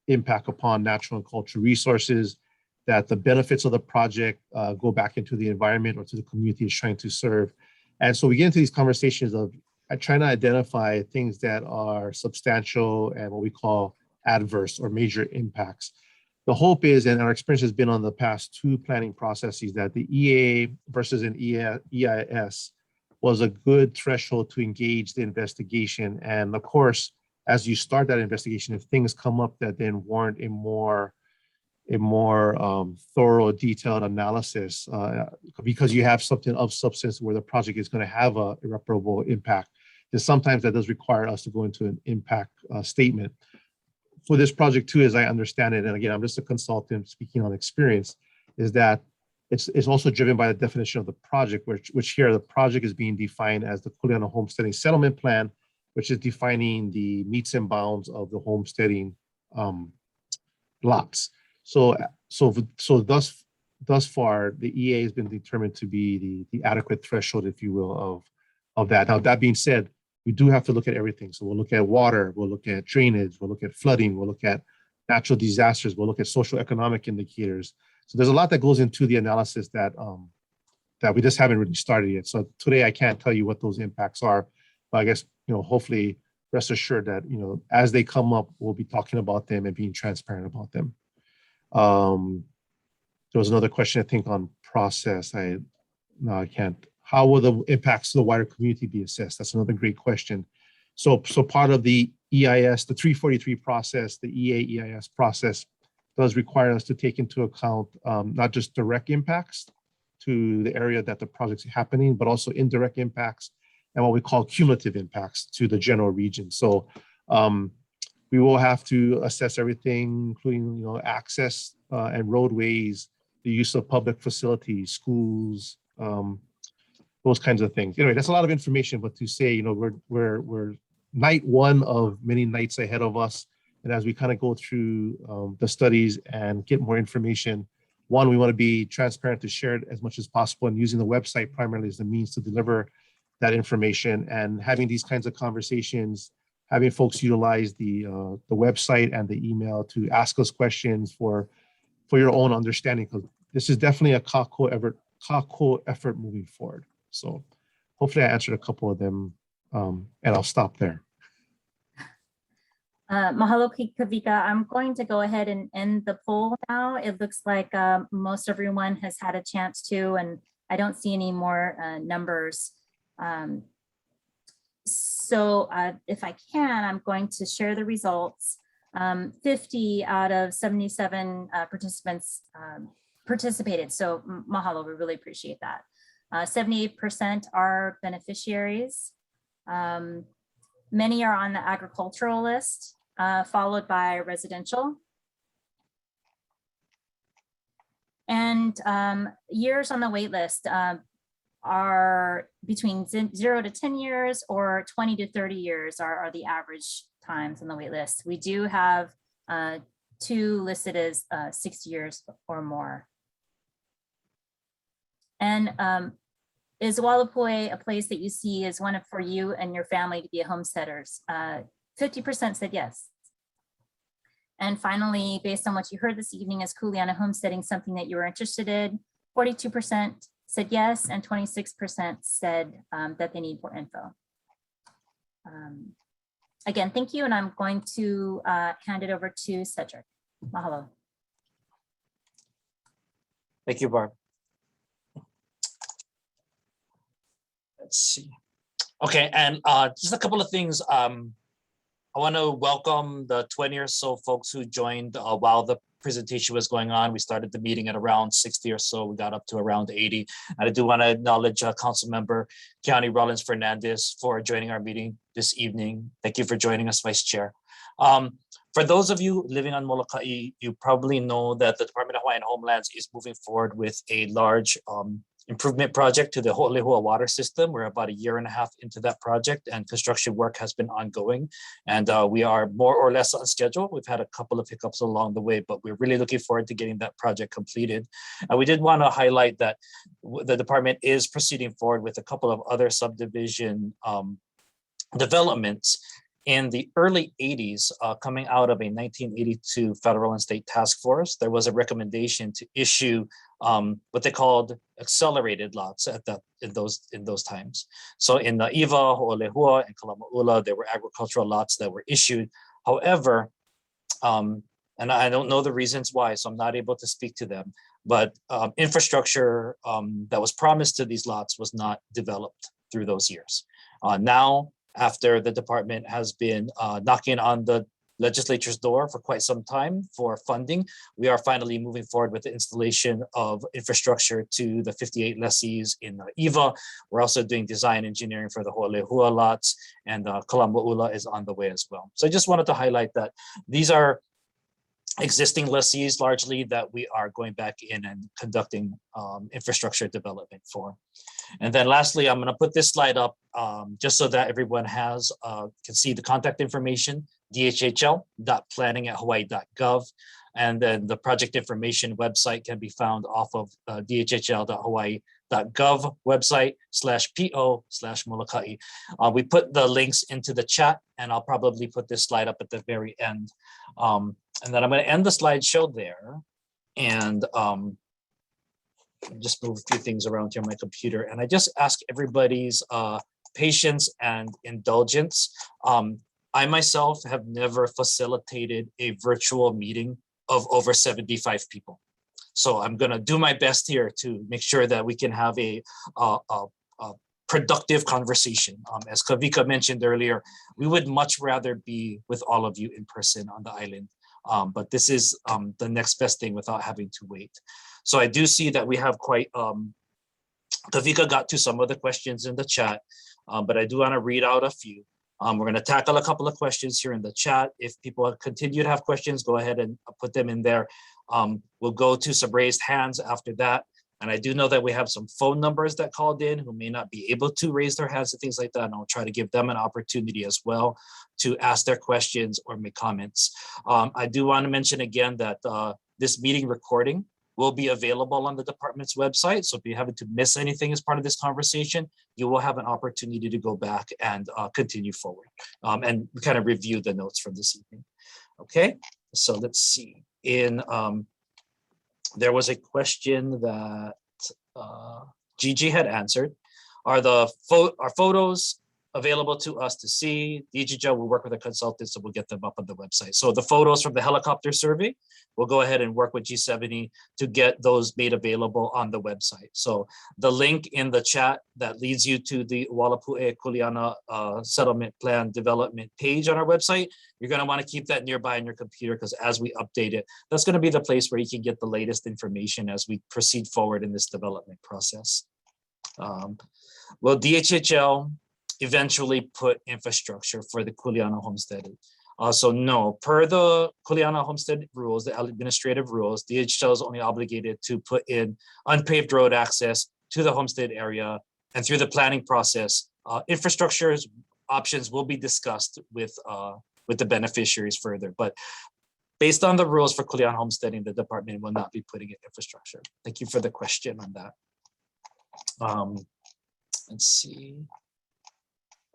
impact upon natural and cultural resources, that the benefits of the project go back into the environment or to the community it's trying to serve. And so we get into these conversations of trying to identify things that are substantial and what we call adverse or major impacts. The hope is, and our experience has been on the past 2 planning processes, that the EA versus an EIS was a good threshold to engage the investigation. And of course, as you start that investigation, if things come up that then warrant a more thorough, detailed analysis, because you have something of substance where the project is going to have a irreparable impact, then sometimes that does require us to go into an impact statement. For this project too, as I understand it, and again, I'm just a consultant speaking on experience, is that it's also driven by the definition of the project, which here the project is being defined as the Kuleana Homesteading Settlement Plan, which is defining the metes and bounds of the homesteading lots. So thus far, the EA has been determined to be the adequate threshold, if you will, of that. Now, that being said, we do have to look at everything. So we'll look at water, we'll look at drainage, we'll look at flooding, we'll look at natural disasters, we'll look at social economic indicators. So there's a lot that goes into the analysis that we just haven't really started yet. So today I can't tell you what those impacts are, but I guess, hopefully rest assured that, as they come up, we'll be talking about them and being transparent about them. There was another question, I think, on process. I can't. How will the impacts to the wider community be assessed? That's another great question. So part of the EIS, the 343 process, the EA EIS process does require us to take into account not just direct impacts to the area that the project's happening, but also indirect impacts and what we call cumulative impacts to the general region. So we will have to assess everything, including access and roadways, the use of public facilities, schools, those kinds of things. Anyway, that's a lot of information, but to say, we're night one of many nights ahead of us. And as we kind of go through the studies and get more information, one, we want to be transparent to share it as much as possible, and using the website primarily as the means to deliver that information, and having these kinds of conversations, having folks utilize the website and the email to ask us questions for your own understanding, because this is definitely a kako effort moving forward. So hopefully I answered a couple of them, and I'll stop there. Mahalo Kavika. I'm going to go ahead and end the poll now. It looks like most everyone has had a chance to, and I don't see any more numbers. So if I can, I'm going to share the results. 50 out of 77 participants participated. So mahalo, we really appreciate that. 78% are beneficiaries. Many are on the agricultural list, followed by residential. And years on the wait list are between 0 to 10 years or 20 to 30 years are the average times on the wait list. We do have 2 listed as 6 years or more. And is Ualapu a place that you see as one for you and your family to be homesteaders? 50% said yes. And finally, based on what you heard this evening, is Kuleana homesteading something that you were interested in? 42% said yes, and 26% said that they need more info. Again, thank you, and I'm going to hand it over to Cedric. Mahalo. Thank you, Barb. Let's see. Okay, and just a couple of things. I want to welcome the 20 or so folks who joined while the presentation was going on. We started the meeting at around 60 or so. We got up to around 80. And I do want to acknowledge Council Member Keani Rollins Fernandez for joining our meeting this evening. Thank you for joining us, Vice Chair. For those of you living on Molokai, you probably know that the Department of Hawaiian Homelands is moving forward with a large improvement project to the Ho'olehua water system. We're about 1.5 years into that project, and construction work has been ongoing. And we are more or less on schedule. We've had a couple of hiccups along the way, but we're really looking forward to getting that project completed. And we did want to highlight that the department is proceeding forward with a couple of other subdivision developments. In the early 80s, coming out of a 1982 federal and state task force, there was a recommendation to issue what they called accelerated lots in those times. So in the Iwa, Ho'olehua, and Kalama'ula, there were agricultural lots that were issued. However, and I don't know the reasons why, so I'm not able to speak to them, but infrastructure that was promised to these lots was not developed through those years. Now, after the department has been knocking on the legislature's door for quite some time for funding. We are finally moving forward with the installation of infrastructure to the 58 lessees in Iwa. We're also doing design engineering for the Ho'olehua lots, and Kalama'ula is on the way as well. So I just wanted to highlight that these are existing lessees largely that we are going back in and conducting infrastructure development for. And then lastly, I'm going to put this slide up just so that everyone has can see the contact information, dhl.planning@hawaii.gov. And then the project information website can be found off of dhl.hawaii.gov website /PO/Molokai. We put the links into the chat, and I'll probably put this slide up at the very end. And then I'm going to end the slideshow there, and just move a few things around here on my computer. And I just ask everybody's patience and indulgence. I myself have never facilitated a virtual meeting of over 75 people. So I'm going to do my best here to make sure that we can have a productive conversation. As Kavika mentioned earlier, we would much rather be with all of you in person on the island. But this is the next best thing without having to wait. So I do see that we have quite, Kavika got to some of the questions in the chat, but I do want to read out a few. We're going to tackle a couple of questions here in the chat. If people continue to have questions, go ahead and put them in there. We'll go to some raised hands after that. And I do know that we have some phone numbers that called in who may not be able to raise their hands and things like that. And I'll try to give them an opportunity as well to ask their questions or make comments. I do want to mention again that this meeting recording will be available on the department's website. So if you happen to miss anything as part of this conversation, you will have an opportunity to go back and continue forward and kind of review the notes from this evening. Okay, so let's see. There was a question that Gigi had answered. Are photos available to us to see? DGJ will work with a consultant, so we'll get them up on the website. So the photos from the helicopter survey, we'll go ahead and work with G70 to get those made available on the website. So the link in the chat that leads you to the Ualapu Kuleana settlement plan development page on our website, you're going to want to keep that nearby on your computer, because as we update it, that's going to be the place where you can get the latest information as we proceed forward in this development process. Will DHHL eventually put infrastructure for the Kuleana Homestead? So no, per the Kuleana Homestead rules, the administrative rules, DHL is only obligated to put in unpaved road access to the homestead area, and through the planning process, infrastructure options will be discussed with the beneficiaries further. But based on the rules for Kuleana Homesteading, the department will not be putting in infrastructure. Thank you for the question on that. Let's see.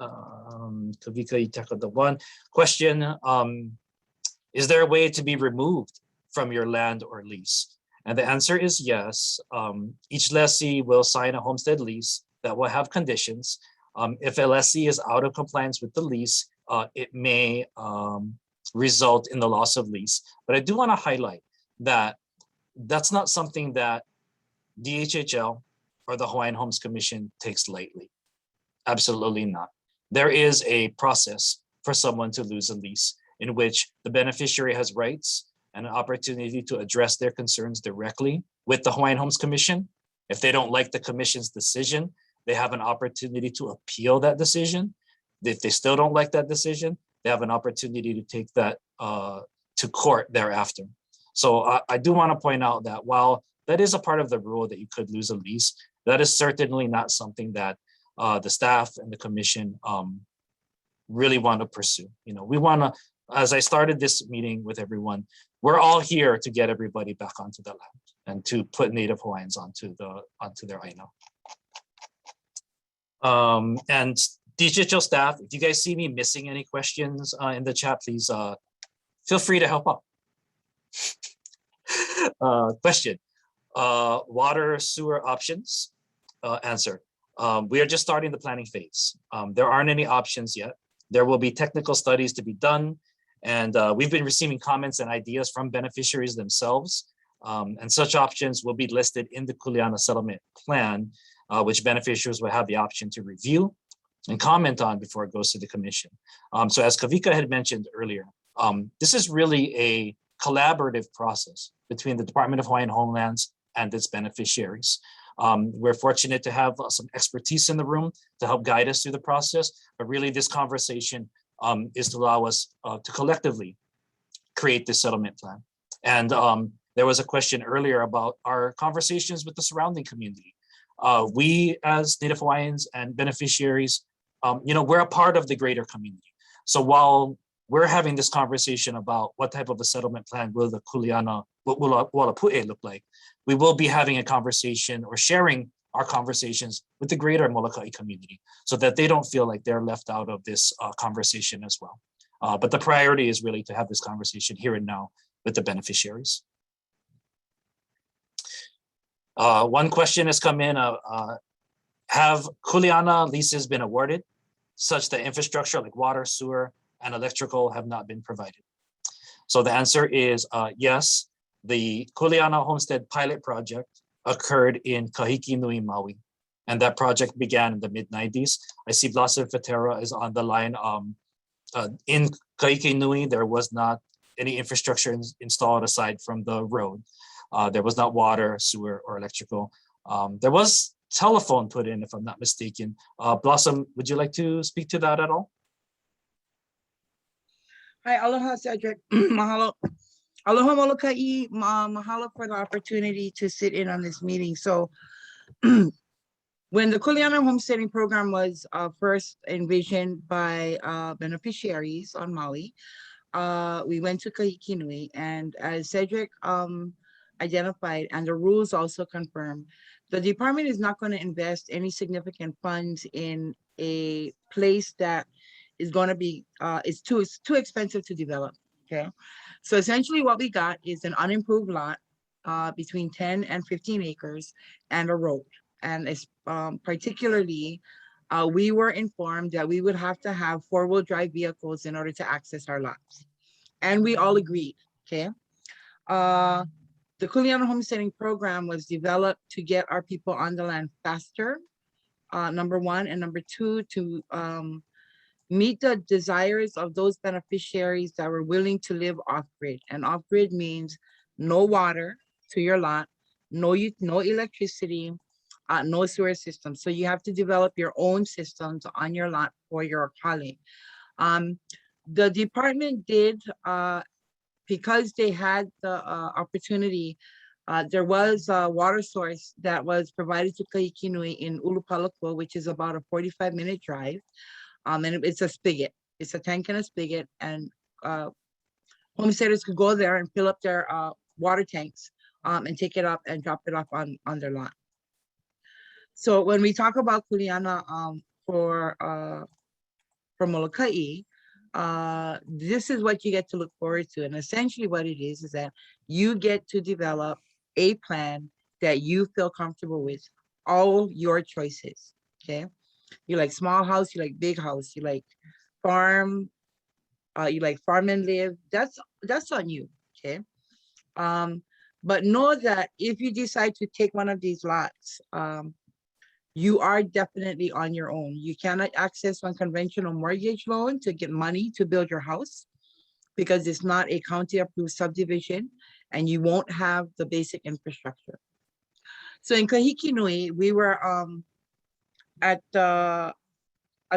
Kavika, you tackled the one question. Is there a way to be removed from your land or lease? And the answer is yes. Each lessee will sign a homestead lease that will have conditions. If a lessee is out of compliance with the lease, it may result in the loss of lease. But I do want to highlight that that's not something that DHHL or the Hawaiian Homes Commission takes lightly. Absolutely not. There is a process for someone to lose a lease in which the beneficiary has rights and an opportunity to address their concerns directly with the Hawaiian Homes Commission. If they don't like the commission's decision, they have an opportunity to appeal that decision. If they still don't like that decision, they have an opportunity to take that to court thereafter. So I do want to point out that while that is a part of the rule that you could lose a lease, that is certainly not something that the staff and the commission really want to pursue. You know, we want to, as I started this meeting with everyone, we're all here to get everybody back onto the land and to put Native Hawaiians onto their aina. And DHHL staff, if you guys see me missing any questions in the chat, please feel free to help out. Question, water sewer options, answer. We are just starting the planning phase. There aren't any options yet. There will be technical studies to be done. And we've been receiving comments and ideas from beneficiaries themselves. And such options will be listed in the Kuleana settlement plan, which beneficiaries will have the option to review and comment on before it goes to the commission. So as Kavika had mentioned earlier, This is really a collaborative process between the Department of Hawaiian Homelands and its beneficiaries. We're fortunate to have some expertise in the room to help guide us through the process, but really this conversation is to allow us to collectively create this settlement plan. And there was a question earlier about our conversations with the surrounding community. We as Native Hawaiians and beneficiaries, we're a part of the greater community. So while we're having this conversation about what type of a settlement plan will the Kuleana, what will Ualapu look like, we will be having a conversation or sharing our conversations with the greater Molokai community so that they don't feel like they're left out of this conversation as well. But the priority is really to have this conversation here and now with the beneficiaries. One question has come in, have Kuleana leases been awarded such that infrastructure like water, sewer, and electrical have not been provided? So the answer is yes. The Kuleana Homestead pilot project occurred in Kahiki Nui, Maui, and that project began in the mid-90s. I see Blossom Fatera is on the line. In Kahiki Nui, there was not any infrastructure installed aside from the road. There was not water, sewer, or electrical. There was telephone put in, if I'm not mistaken. Blossom, would you like to speak to that at all? Hi, aloha, Cedric. Mahalo. Aloha, Molokai. Mahalo for the opportunity to sit in on this meeting. So when the Kuleana homesteading program was first envisioned by beneficiaries on Maui, we went to Kahiki Nui, and as Cedric identified, and the rules also confirm, the department is not going to invest any significant funds in a place that is going to be, it's too expensive to develop, okay? So essentially what we got is an unimproved lot between 10 and 15 acres and a road. And it's, particularly, we were informed that we would have to have four-wheel drive vehicles in order to access our lots. And we all agreed, okay? The Kuleana homesteading program was developed to get our people on the land faster, number one, and number two, to meet the desires of those beneficiaries that were willing to live off-grid. And off-grid means no water to your lot, no electricity, no sewer system. So you have to develop your own systems on your lot for your kale. The department did, because they had the opportunity, there was a water source that was provided to Kahiki Nui in Ualapu, which is about a 45-minute drive. And it's a spigot. It's a tank and a spigot, and homesteaders could go there and fill up their water tanks and take it up and drop it off on their lot. So when we talk about Kuleana for Molokai, this is what you get to look forward to. And essentially what it is that you get to develop a plan that you feel comfortable with, all your choices, okay? You like small house, you like big house, you like farm, you like farm and live, that's on you, okay? But know that if you decide to take one of these lots, you are definitely on your own. You cannot access one conventional mortgage loan to get money to build your house because it's not a county approved subdivision and you won't have the basic infrastructure. So in Kahiki Nui, we were at a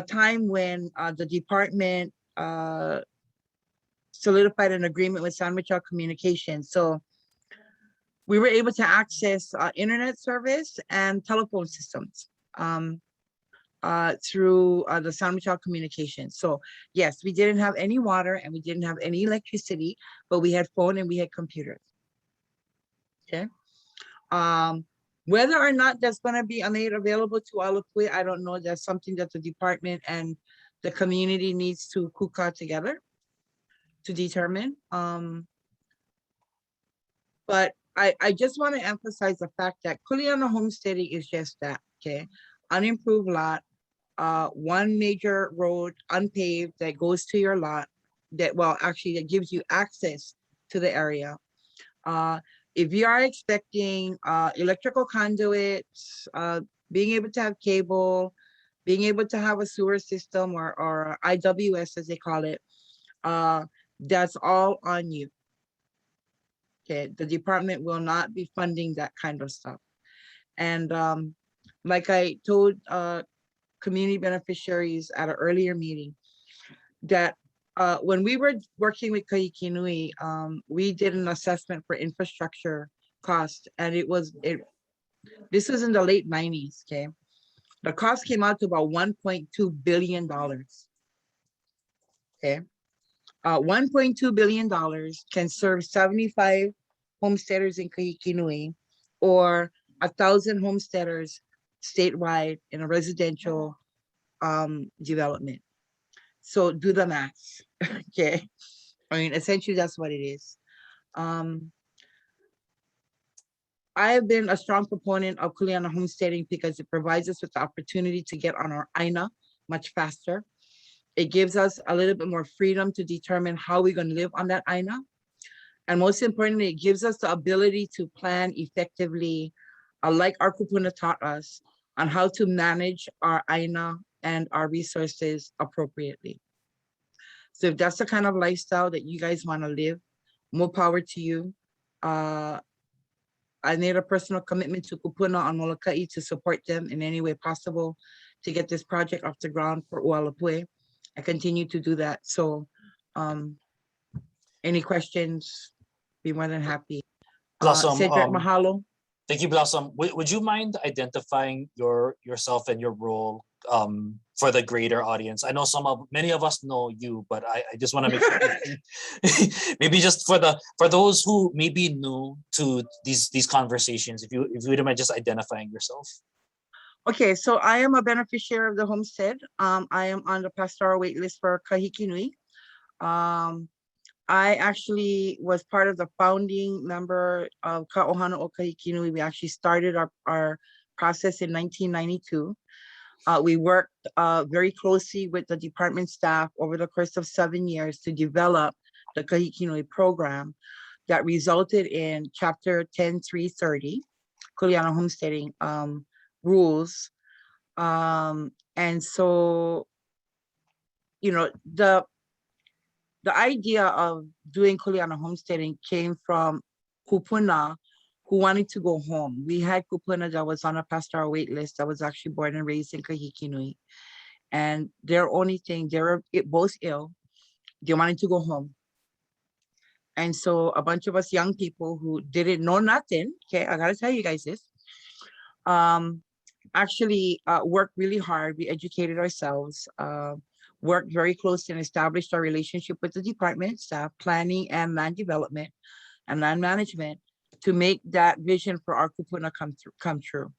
time when the department solidified an agreement with San Michel Communications. So we were able to access internet service and telephone systems through the San Michel Communications. So yes, we didn't have any water and we didn't have any electricity, but we had phone and we had computers. Okay. Whether or not that's going to be made available to Ualapu, I don't know. That's something that the department and the community needs to kuka together to determine. But I just want to emphasize the fact that Kuleana homesteading is just that, okay? Unimproved lot, one major road, unpaved, that goes to your lot, that, well, actually, that gives you access to the area. If you are expecting electrical conduits, being able to have cable, being able to have a sewer system or IWS as they call it, That's all on you. Okay, the department will not be funding that kind of stuff. And like I told community beneficiaries at an earlier meeting, that when we were working with Kahikinui, we did an assessment for infrastructure cost, and this was in the late 90s, okay? The cost came out to about $1.2 billion, okay? $1.2 billion can serve 75 homesteaders in Kahikinui or 1,000 homesteaders statewide in a residential development. So do the math, okay? I mean, essentially that's what it is. I have been a strong proponent of Kuleana homesteading because it provides us with the opportunity to get on our INA much faster. It gives us a little bit more freedom to determine how we're going to live on that INA. And most importantly, it gives us the ability to plan effectively, like our kupuna taught us, on how to manage our INA and our resources appropriately. So if that's the kind of lifestyle that you guys want to live, more power to you. I made a personal commitment to kupuna on Molokai to support them in any way possible to get this project off the ground for Ualapu. I continue to do that. So any questions, be more than happy. Blossom, Cedric, mahalo. thank you, Blossom. Would you mind identifying yourself and your role for the greater audience? I know many of us know you, but I just want to make sure maybe just for those who may be new to these conversations, if you wouldn't mind just identifying yourself. Okay, so I am a beneficiary of the homestead. I am on the pastoral wait list for Kahikinui. I actually was part of the founding member of Ka'ohana o Kahikinui. We actually started our process in 1992. We worked very closely with the department staff over the course of 7 years to develop the Kahikinui program that resulted in Chapter 10.330, Kuleana Homesteading rules. And so, you know, the idea of doing Kuleana homesteading came from kupuna who wanted to go home. We had kupuna that was on a pastoral wait list that was actually born and raised in Kahikinui. And their only thing, they were both ill. They wanted to go home. And so a bunch of us young people who didn't know nothing, okay, I gotta tell you guys this, actually worked really hard. We educated ourselves, worked very closely and established our relationship with the department staff, planning and land development and land management to make that vision for our kupuna come true.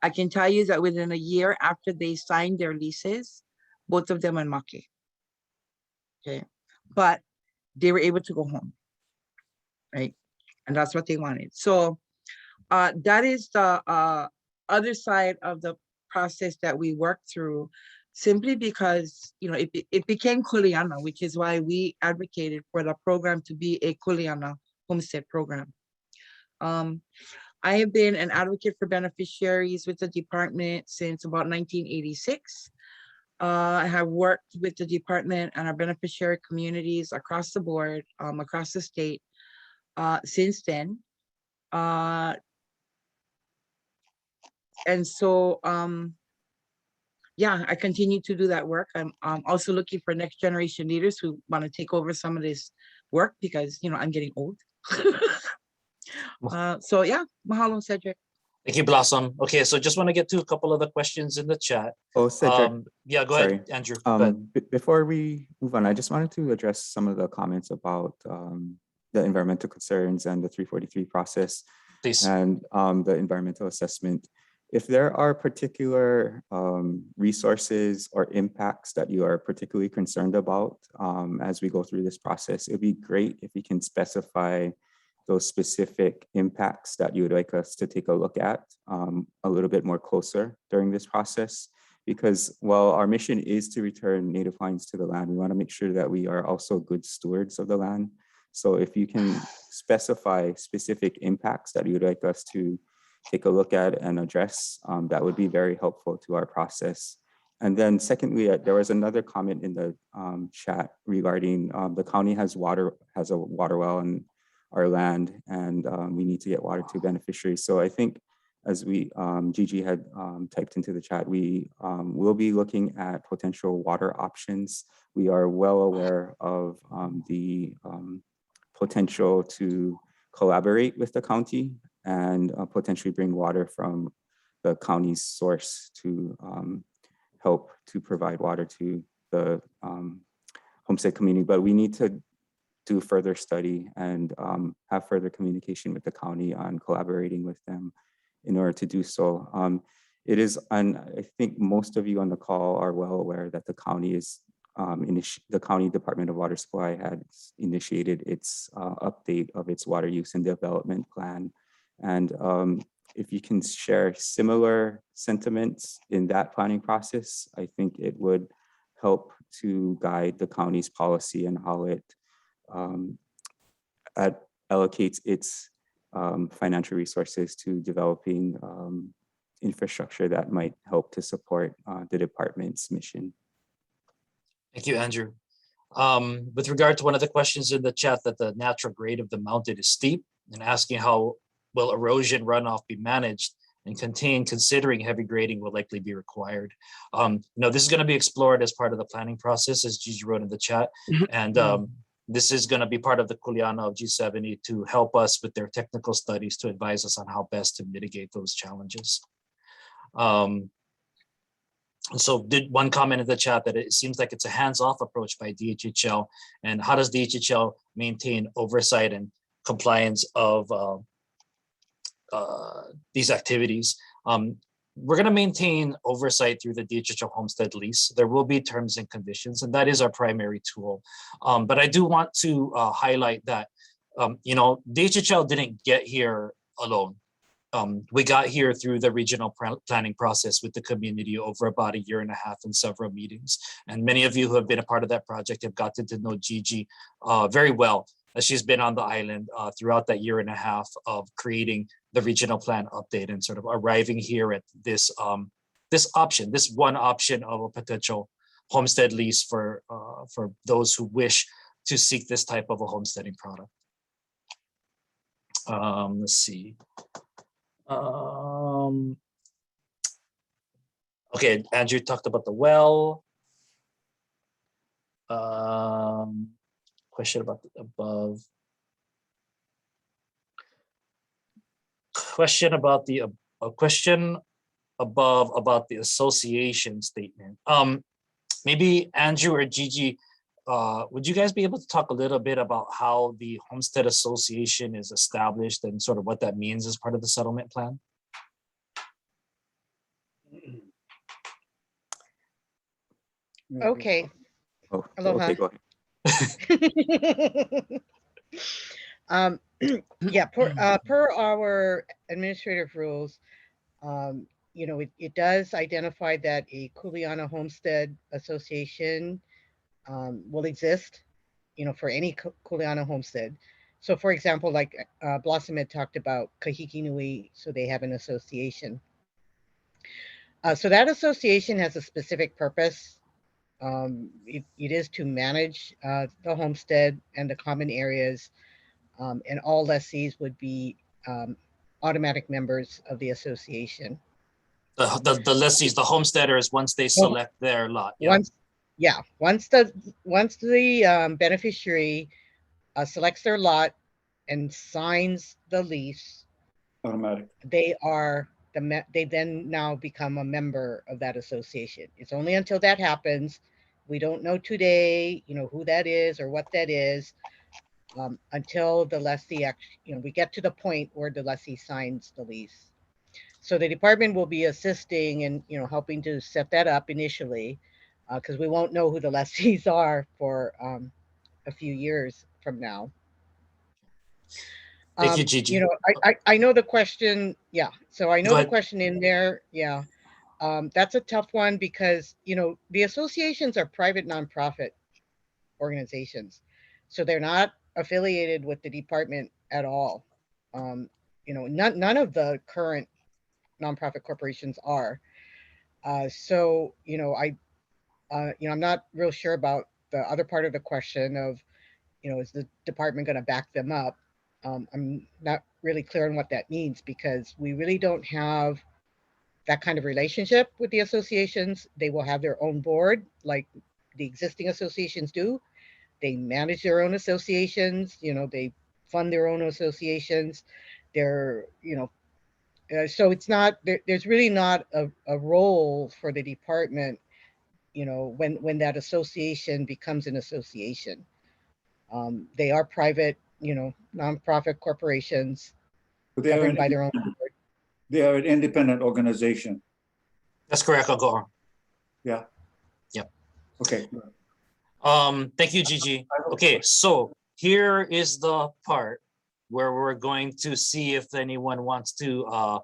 I can tell you that within a year after they signed their leases, both of them went maki. Okay, but they were able to go home, right? And that's what they wanted. So that is the other side of the process that we worked through, simply because, you know, it became Kuleana, which is why we advocated for the program to be a Kuleana homestead program. I have been an advocate for beneficiaries with the department since about 1986. I have worked with the department and our beneficiary communities across the board, across the state since then. And so, yeah, I continue to do that work. I'm also looking for next generation leaders who want to take over some of this work because, you know, I'm getting old. So yeah, mahalo, Cedric. Thank you, Blossom. Okay, so just want to get to a couple of the questions in the chat. Oh, Cedric. Yeah, go ahead, Andrew. Go ahead. Before we move on, I just wanted to address some of the comments about the environmental concerns and the 343 process. Please. And the environmental assessment. If there are particular resources or impacts that you are particularly concerned about as we go through this process, it'd be great if you can specify those specific impacts that you would like us to take a look at a little bit more closer during this process. Because while our mission is to return Native Hawaiians to the land, we want to make sure that we are also good stewards of the land. So if you can specify specific impacts that you would like us to take a look at and address, that would be very helpful to our process. And then secondly, there was another comment in the chat regarding the county has a water well in our land, and we need to get water to beneficiaries. So I think as Gigi had typed into the chat, we will be looking at potential water options. We are well aware of the potential to collaborate with the county and potentially bring water from the county's source to help to provide water to the homestead community. But we need to do further study and have further communication with the county on collaborating with them in order to do so. It is, and I think most of you on the call are well aware that the county is, the County Department of Water Supply had initiated its update of its water use and development plan. And if you can share similar sentiments in that planning process, I think it would help to guide the county's policy and how it allocates its financial resources to developing infrastructure that might help to support the department's mission. Thank you, Andrew. With regard to one of the questions in the chat, that the natural grade of the mountain is steep, and asking how will erosion runoff be managed and contained, considering heavy grading will likely be required. This is going to be explored as part of the planning process, as Gigi wrote in the chat. And this is going to be part of the Kuleana of G70 to help us with their technical studies to advise us on how best to mitigate those challenges. So did one comment in the chat that it seems like it's a hands-off approach by DHHL, and how does DHHL maintain oversight and compliance of these activities? We're going to maintain oversight through the DHHL Homestead Lease. There will be terms and conditions, and that is our primary tool. But I do want to highlight that, DHHL didn't get here alone. We got here through the regional planning process with the community over about 1.5 years and several meetings. And many of you who have been a part of that project have gotten to know Gigi very well, as she's been on the island throughout that 1.5 years of creating the regional plan update and sort of arriving here at this this one option of a potential homestead lease for those who wish to seek this type of a homesteading product. Let's see. Okay, Andrew talked about the well. Question about the above. Question about the question above about the association statement. Maybe Andrew or Gigi, would you guys be able to talk a little bit about how the Homestead Association is established and sort of what that means as part of the settlement plan? Okay. Oh, Aloha. okay, go ahead. Yeah, per our administrative rules, it does identify that a Kuleana Homestead Association will exist, for any Kuleana homestead. So for example, like Blossom had talked about Kahiki Nui, so they have an association. So that association has a specific purpose. It is to manage the homestead and the common areas, and all lessees would be automatic members of the association. The lessees, the homesteaders, once they select their lot. Yeah. Once the beneficiary selects their lot and signs the lease, automatic. They then now become a member of that association. It's only until that happens. We don't know today, who that is or what that is, until the lessee actually, we get to the point where the lessee signs the lease. So the department will be assisting and, helping to set that up initially, because we won't know who the lessees are for a few years from now. Thank you, Gigi. I know the question. Yeah. So I know the question in there. Yeah. That's a tough one because, the associations are private nonprofit organizations. So they're not affiliated with the department at all. None of the current nonprofit corporations are. So, I'm not real sure about the other part of the question of, is the department going to back them up? I'm not really clear on what that means because we really don't have that kind of relationship with the associations. They will have their own board like the existing associations do. They manage their own associations, they fund their own associations. They're, so it's not, there's really not a role for the department, when that association becomes an association. They are private, nonprofit corporations But they are governed by their own board. they are an independent organization. That's correct, Uncle Earl. Yeah. Yep. Okay. Thank you, Gigi. Okay, so here is the part where we're going to see if anyone wants to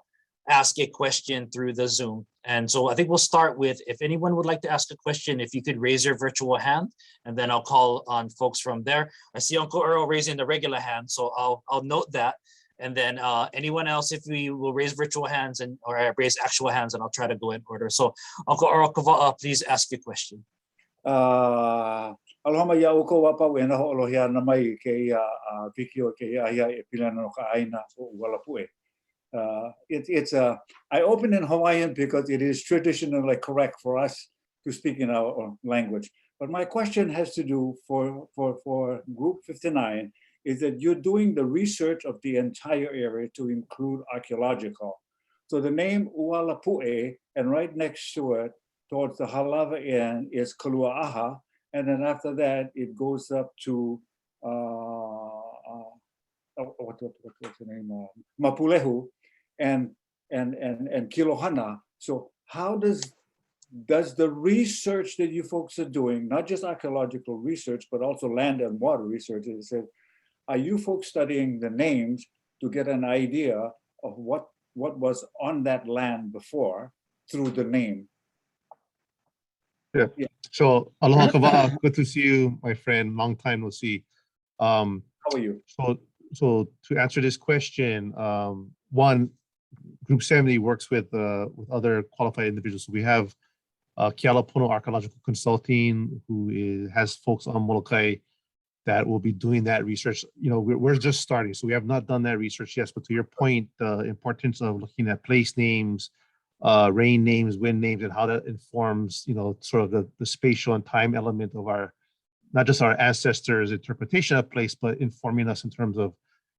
ask a question through the Zoom. And so I think we'll start with, if anyone would like to ask a question, if you could raise your virtual hand, and then I'll call on folks from there. I see Uncle Earl raising the regular hand, so I'll note that. And then anyone else, if we will raise virtual hands or raise actual hands, and I'll try to go in order. So Uncle Earl, please ask your question. Aloha mai ia'u ko wapa we na ho'olohia na mai ke vikio ke ia e pilana no ka aina o Ualapu e. I open in Hawaiian because it is traditionally correct for us to speak in our language. But my question has to do for Group 59 is that you're doing the research of the entire area to include archaeological. So the name Ualapu, and right next to it, towards the halava end, is Kalua'aha, and then after that it goes up to what's the name? Mapulehu and Kilohana. So how does the research that you folks are doing, not just archaeological research, but also land and water research, is that are you folks studying the names to get an idea of what was on that land before through the name? Yeah. So aloha kava'a, good to see you, my friend. Long time no see. How are you? So to answer this question, one, Group 70 works with other qualified individuals. So we have Kialapono Archaeological Consulting, who has folks on Molokai that will be doing that research. We're just starting, so we have not done that research yet. But to your point, the importance of looking at place names, rain names, wind names, and how that informs, sort of the spatial and time element of not just our ancestors' interpretation of place, but informing us in terms of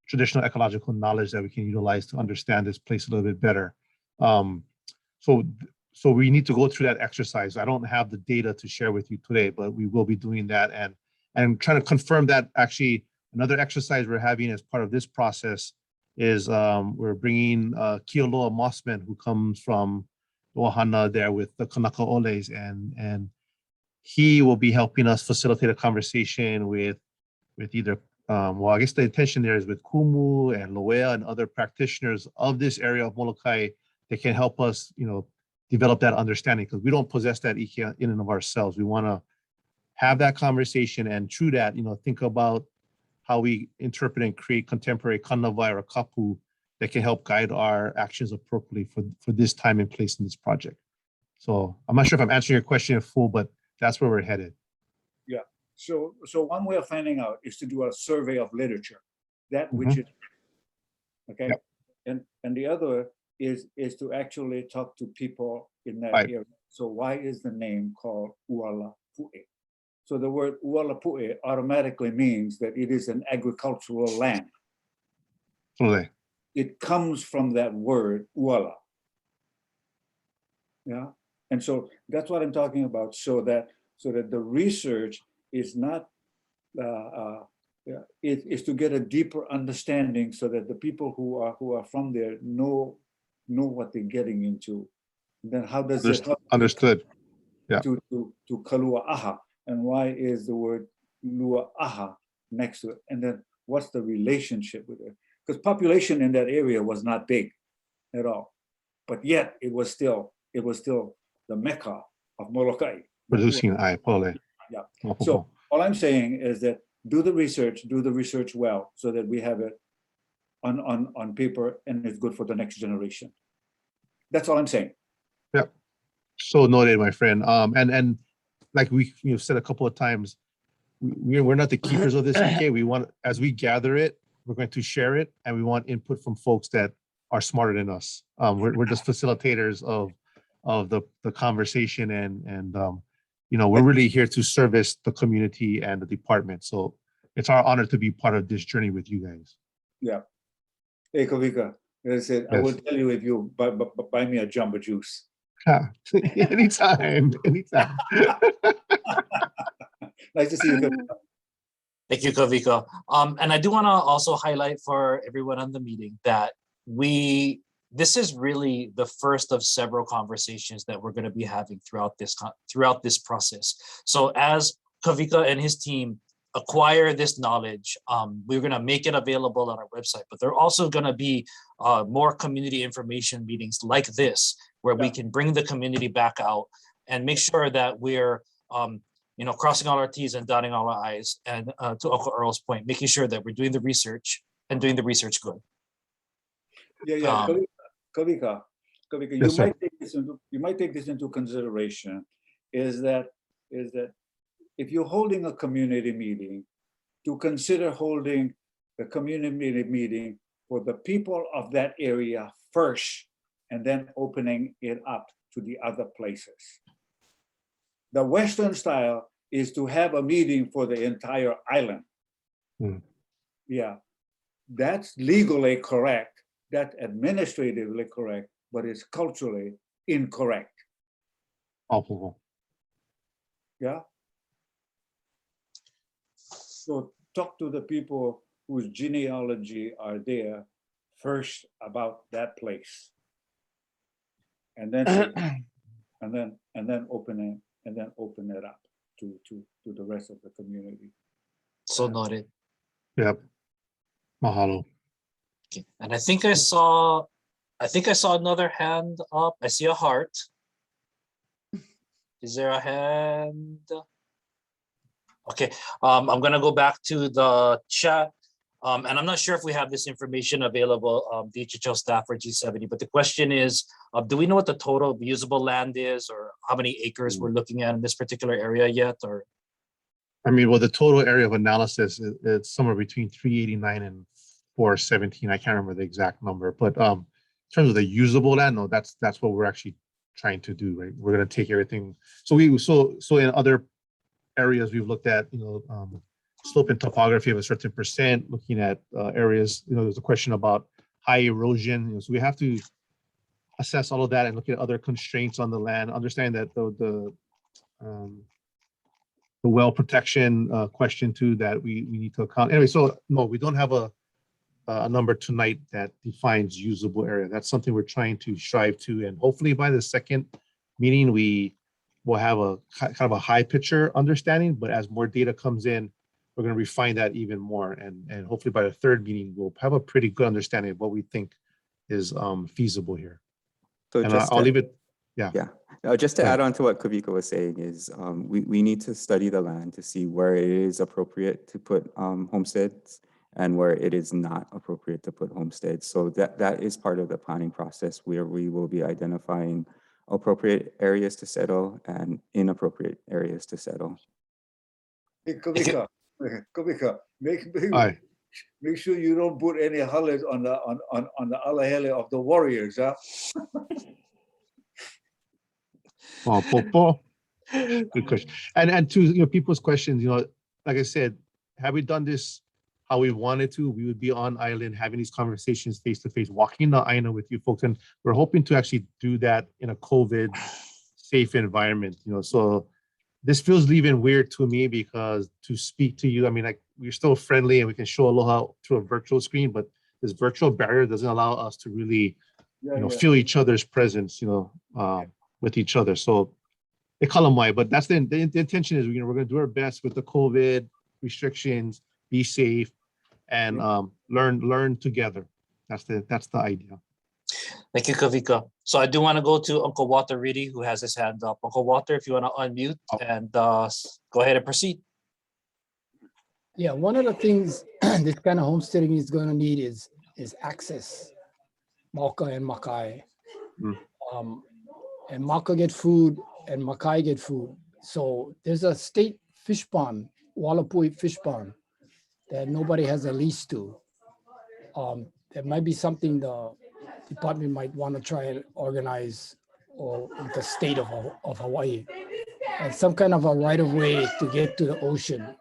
traditional ecological knowledge that we can utilize to understand this place a little bit better. So we need to go through that exercise. I don't have the data to share with you today, but we will be doing that and trying to confirm that. Actually, another exercise we're having as part of this process is we're bringing Kealoha Mossman, who comes from Ohana there with the Kanaka Oles, and he will be helping us facilitate a conversation with either, I guess the intention there is with Kumu and Loea and other practitioners of this area of Molokai that can help us, develop that understanding, because we don't possess that ike in and of ourselves. We want to have that conversation, and through that, think about how we interpret and create contemporary kanawai or kapu that can help guide our actions appropriately for this time and place in this project. So I'm not sure if I'm answering your question in full, but that's where we're headed. Yeah. So one way of finding out is to do a survey of literature, that which is okay. Yep. And the other is to actually talk to people in that area. So why is the name called Ualapu? So the word Ualapu automatically means that it is an agricultural land. Absolutely. It comes from that word Uala. Yeah. And so that's what I'm talking about. So that the research is not is to get a deeper understanding, so that the people who are from there know what they're getting into. And then how does it help understood? Yeah. To Kalua'aha, and why is the word Lua'aha next to it? And then what's the relationship with it? Because population in that area was not big at all, but yet it was still the Mecca of Molokai. Producing Pole. Yeah. So all I'm saying is that do the research well, so that we have it on paper and it's good for the next generation. That's all I'm saying. Yeah. So noted, my friend. And like we've said a couple of times, we're not the keepers of this. Okay, we want, as we gather it, we're going to share it, and we want input from folks that are smarter than us. We're just facilitators of the conversation, and we're really here to service the community and the department. So it's our honor to be part of this journey with you guys. Yeah. Hey, Kavika, as I said, I Yes. will tell you if you buy me a jumbo juice. Anytime. Nice to see you, Kavika. Thank you, Kavika. And I do want to also highlight for everyone on the meeting that this is really the first of several conversations that we're going to be having throughout this process. So as Kavika and his team acquire this knowledge, we're going to make it available on our website, but there are also going to be more community information meetings like this, where we can bring the community back out and make sure that we're crossing all our T's and dotting all our I's, and to Uncle Earl's point, making sure that we're doing the research and doing the research good. Yeah. Kavika, Yes, sir. you might take this into consideration, is that if you're holding a community meeting, to consider holding the community meeting for the people of that area first, and then opening it up to the other places. The Western style is to have a meeting for the entire island. Yeah, that's legally correct, that's administratively correct, but it's culturally incorrect. Awful. Yeah. So talk to the people whose genealogy are there first about that place, and then and then open it up to the rest of the community. So noted. Yep. Mahalo. Okay. And I think I saw another hand up. I see a heart. Is there a hand? Okay, I'm gonna go back to the chat. And I'm not sure if we have this information available, DHHL staff or G70, but the question is, do we know what the total usable land is, or how many acres we're looking at in this particular area yet? Or I mean, well, the total area of analysis is somewhere between 389 and 417. I can't remember the exact number, but in terms of the usable land, no, that's what we're actually trying to do, right? We're going to take everything. So in other areas we've looked at, slope and topography of a certain percent, looking at areas, there's a question about high erosion. So we have to assess all of that and look at other constraints on the land, understand that the well protection question too, that we need to account. Anyway, so no, we don't have a number tonight that defines usable area. That's something we're trying to strive to, and hopefully by the second meeting we will have a kind of a high picture understanding. But as more data comes in, we're going to refine that even more, and hopefully by the third meeting we'll have a pretty good understanding of what we think is feasible here. So and just I'll leave it. Yeah. Just to add on to what Kavika was saying is we need to study the land to see where it is appropriate to put homesteads and where it is not appropriate to put homesteads. So that is part of the planning process, where we will be identifying appropriate areas to settle and inappropriate areas to settle. Hey, Kavika, make sure you don't put any halas on the alahele of the warriors, huh? Oh, Popo. Good question. And to people's questions, like I said, had we done this how we wanted to, we would be on island having these conversations face to face, walking the island with you folks, and we're hoping to actually do that in a COVID safe environment. So this feels even weird to me, because to speak to you, I mean, like, we're still friendly and we can show aloha through a virtual screen, but this virtual barrier doesn't allow us to really feel each other's presence with each other. So but that's the intention is we're going to do our best with the COVID restrictions, be safe, and learn together. That's the idea. thank you, Kavika. So I do want to go to Uncle Walter Reedy, who has his hand up. Uncle Walter, if you want to unmute and go ahead and proceed. Yeah, one of the things this kind of homesteading is going to need is access, Molokai and Makai. and Maka get food, and Makai get food. So there's a state fish pond, Ualapu fish pond, that nobody has a lease to. There might be something the department might want to try and organize, or with the state of Hawaii, and some kind of a right of way to get to the ocean,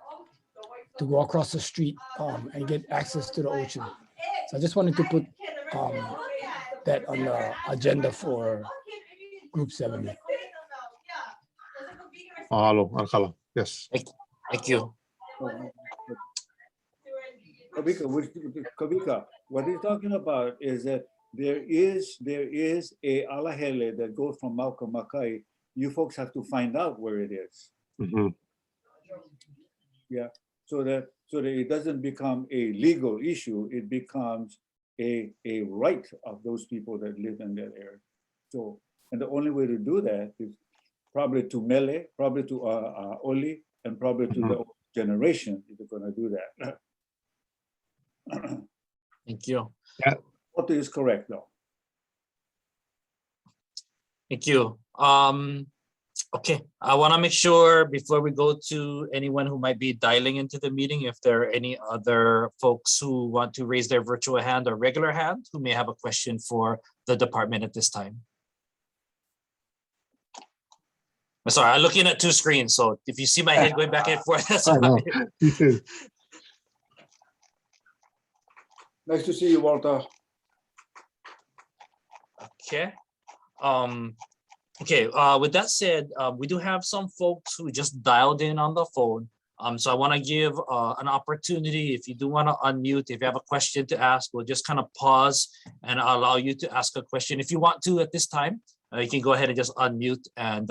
to go across the street and get access to the ocean. So I just wanted to put that on the agenda for Group 70. Mahalo, Ankala. Yes. Thank you. Kavika, what he's talking about is that there is a alahele that goes from Mauka Makai. You folks have to find out where it is. Mhm. Yeah, so that it doesn't become a legal issue, it becomes a right of those people that live in that area. So, and the only way to do that is probably to Mele, probably to Oli, and probably to the generation if you're going to do that. Thank you. What is correct though? Thank you. Okay, I want to make sure before we go to anyone who might be dialing into the meeting, if there are any other folks who want to raise their virtual hand or regular hand who may have a question for the department at this time. I'm sorry, I'm looking at two screens, so if you see my head going back and forth, that's why. Nice to see you, Walter. Okay. Okay, with that said, we do have some folks who just dialed in on the phone. So I want to give an opportunity, if you do want to unmute, if you have a question to ask, we'll just kind of pause and allow you to ask a question. If you want to at this time, you can go ahead and just unmute and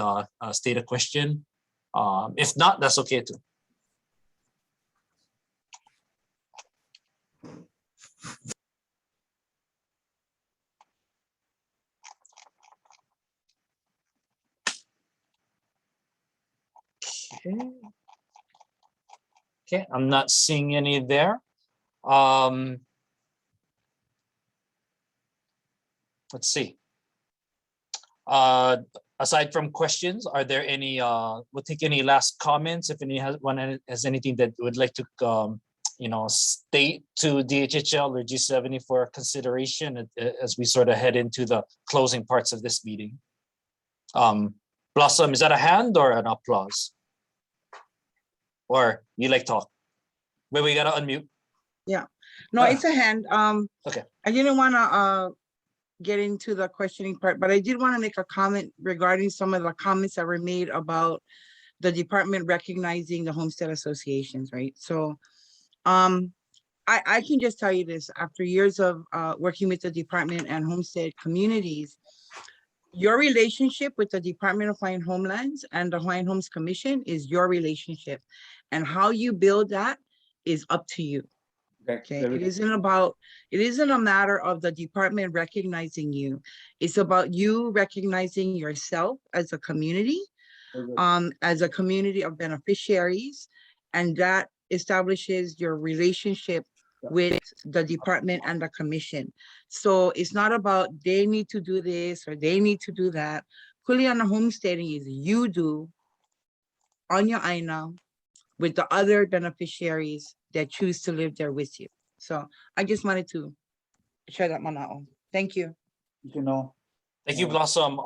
state a question. If not, that's okay too. Okay, I'm not seeing any there. Let's see. Aside from questions, are there any, we'll take any last comments if anyone has anything that would like to, state to DHHL or G70 for consideration as we sort of head into the closing parts of this meeting. Blossom, is that a hand or an applause? Or you like talk? Wait, we gotta unmute. Yeah, no, it's a hand. Okay. I didn't want to get into the questioning part, but I did want to make a comment regarding some of the comments that were made about the department recognizing the homestead associations, right? So I can just tell you this, after years of working with the department and homestead communities, your relationship with the Department of Hawaiian Homelands and the Hawaiian Homes Commission is your relationship, and how you build that is up to you. Okay, it isn't a matter of the department recognizing you. It's about you recognizing yourself as a community of beneficiaries, and that establishes your relationship with the department and the commission. So it's not about they need to do this or they need to do that. Kuleana homesteading is you do on your aina with the other beneficiaries that choose to live there with you. So I just wanted to share that manao. Thank you. Thank you, Blossom.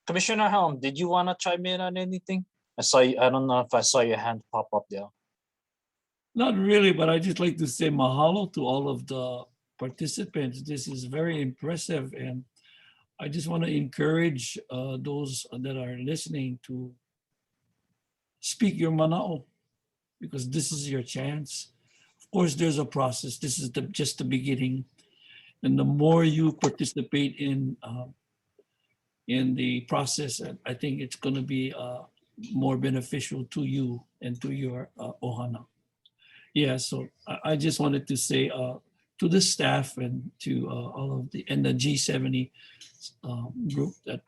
Commissioner Helm, did you want to chime in on anything? I don't know if I saw your hand pop up there. Not really, but I just like to say mahalo to all of the participants. This is very impressive, and I just want to encourage those that are listening to speak your manao, because this is your chance. Of course, there's a process. This is just the beginning, and the more you participate in the process, I think it's going to be more beneficial to you and to your ohana. Yeah, so I just wanted to say to the staff and to all of the G70 group that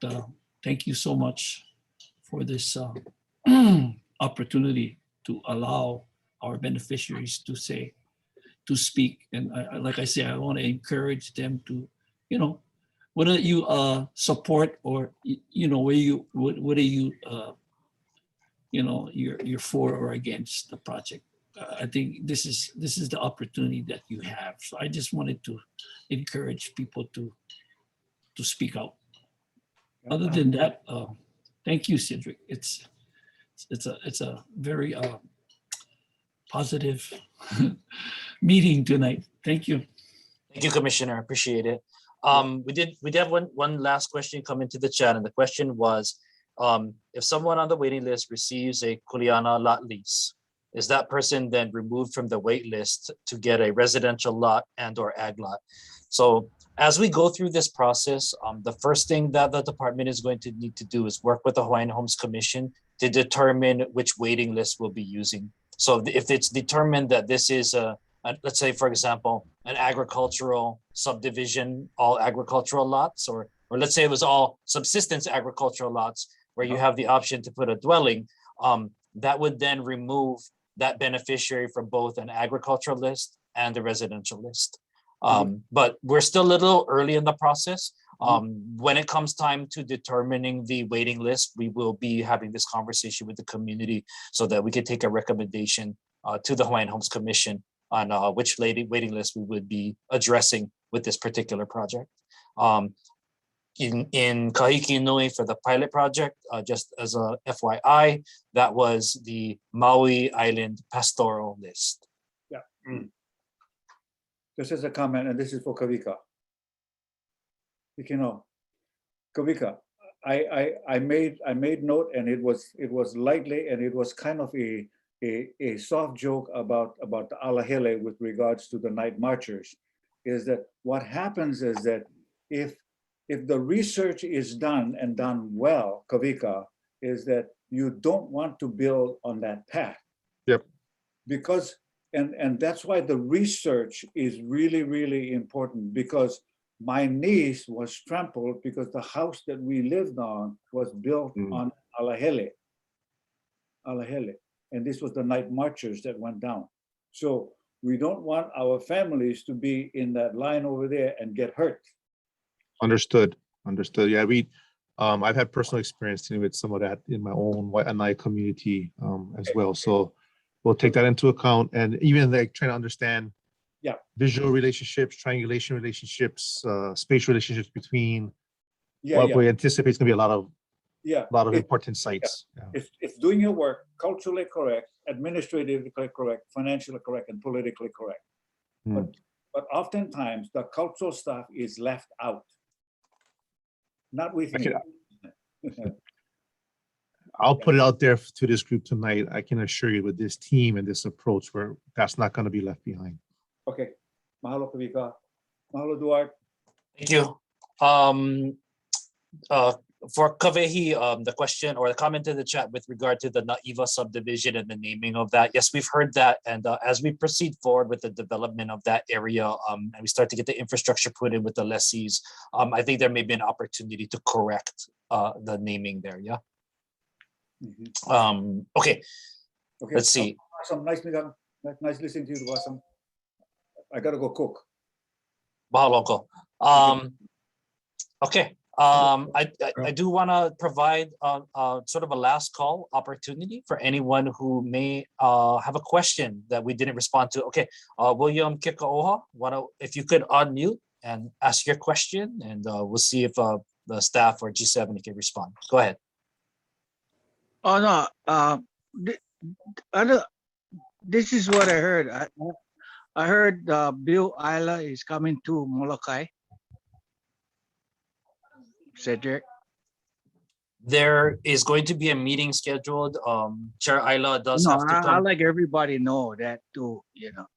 thank you so much for this opportunity to allow our beneficiaries to speak. And like I say, I want to encourage them to, what do you support, or where you what do you you're for or against the project? I think this is the opportunity that you have. So I just wanted to encourage people to speak out. Other than that, thank you, Cedric. It's a very positive meeting tonight. Thank you. Thank you, Commissioner. Appreciate it. We did have one last question come into the chat, and the question was, if someone on the waiting list receives a Kuleana lot lease, is that person then removed from the wait list to get a residential lot and or ag lot? So as we go through this process, the first thing that the department is going to need to do is work with the Hawaiian Homes Commission to determine which waiting list we'll be using. So if it's determined that this is let's say, for example, an agricultural subdivision, all agricultural lots, or let's say it was all subsistence agricultural lots where you have the option to put a dwelling, that would then remove that beneficiary from both an agricultural list and the residential list. But we're still a little early in the process. When it comes time to determining the waiting list, we will be having this conversation with the community so that we can take a recommendation to the Hawaiian Homes Commission on which waiting list we would be addressing with this particular project. In Kahiki Nui for the pilot project, just as a FYI, that was the Maui Island pastoral list. Yeah. This is a comment, and this is for Kavika. Kavika, I made note, and it was lightly, and it was kind of a soft joke about the alahele with regards to the night marchers. Is that what happens is that if the research is done and done well, Kavika, is that you don't want to build on that path. Yep. Because and that's why the research is really, really important, because my niece was trampled because the house that we lived on was built on alahele. And this was the night marchers that went down. So we don't want our families to be in that line over there and get hurt. Understood. Yeah, I've had personal experience dealing with some of that in my own Waianae community as well. So we'll take that into account, and even like trying to understand visual relationships, triangulation relationships, space relationships between what we anticipate is going to be a lot of important sites. Yeah. It's doing your work culturally correct, administratively correct, financially correct, and politically correct. But oftentimes the cultural stuff is left out. Not with me. I'll put it out there to this group tonight. I can assure you, with this team and this approach, where that's not going to be left behind. Okay. Mahalo, Kavika. Mahalo, Duarte. Thank you. For Kavehi, the question or the comment in the chat with regard to the Na'iva subdivision and the naming of that. Yes, we've heard that. And as we proceed forward with the development of that area, and we start to get the infrastructure put in with the lessees, I think there may be an opportunity to correct the naming there. Yeah. Okay. Let's see. Awesome. Nice listening to you, Wasam. I gotta go cook. Mahalo ko. Okay. I do want to provide sort of a last call opportunity for anyone who may have a question that we didn't respond to. Okay, William Kikaoha, if you could unmute and ask your question, and we'll see if the staff or G7 can respond. Go ahead. Oh no, this is what I heard. I heard Bill Isla is coming to Molokai. Cedric? There is going to be a meeting scheduled. Chair Ayla does have to come. I like everybody know that too, you know.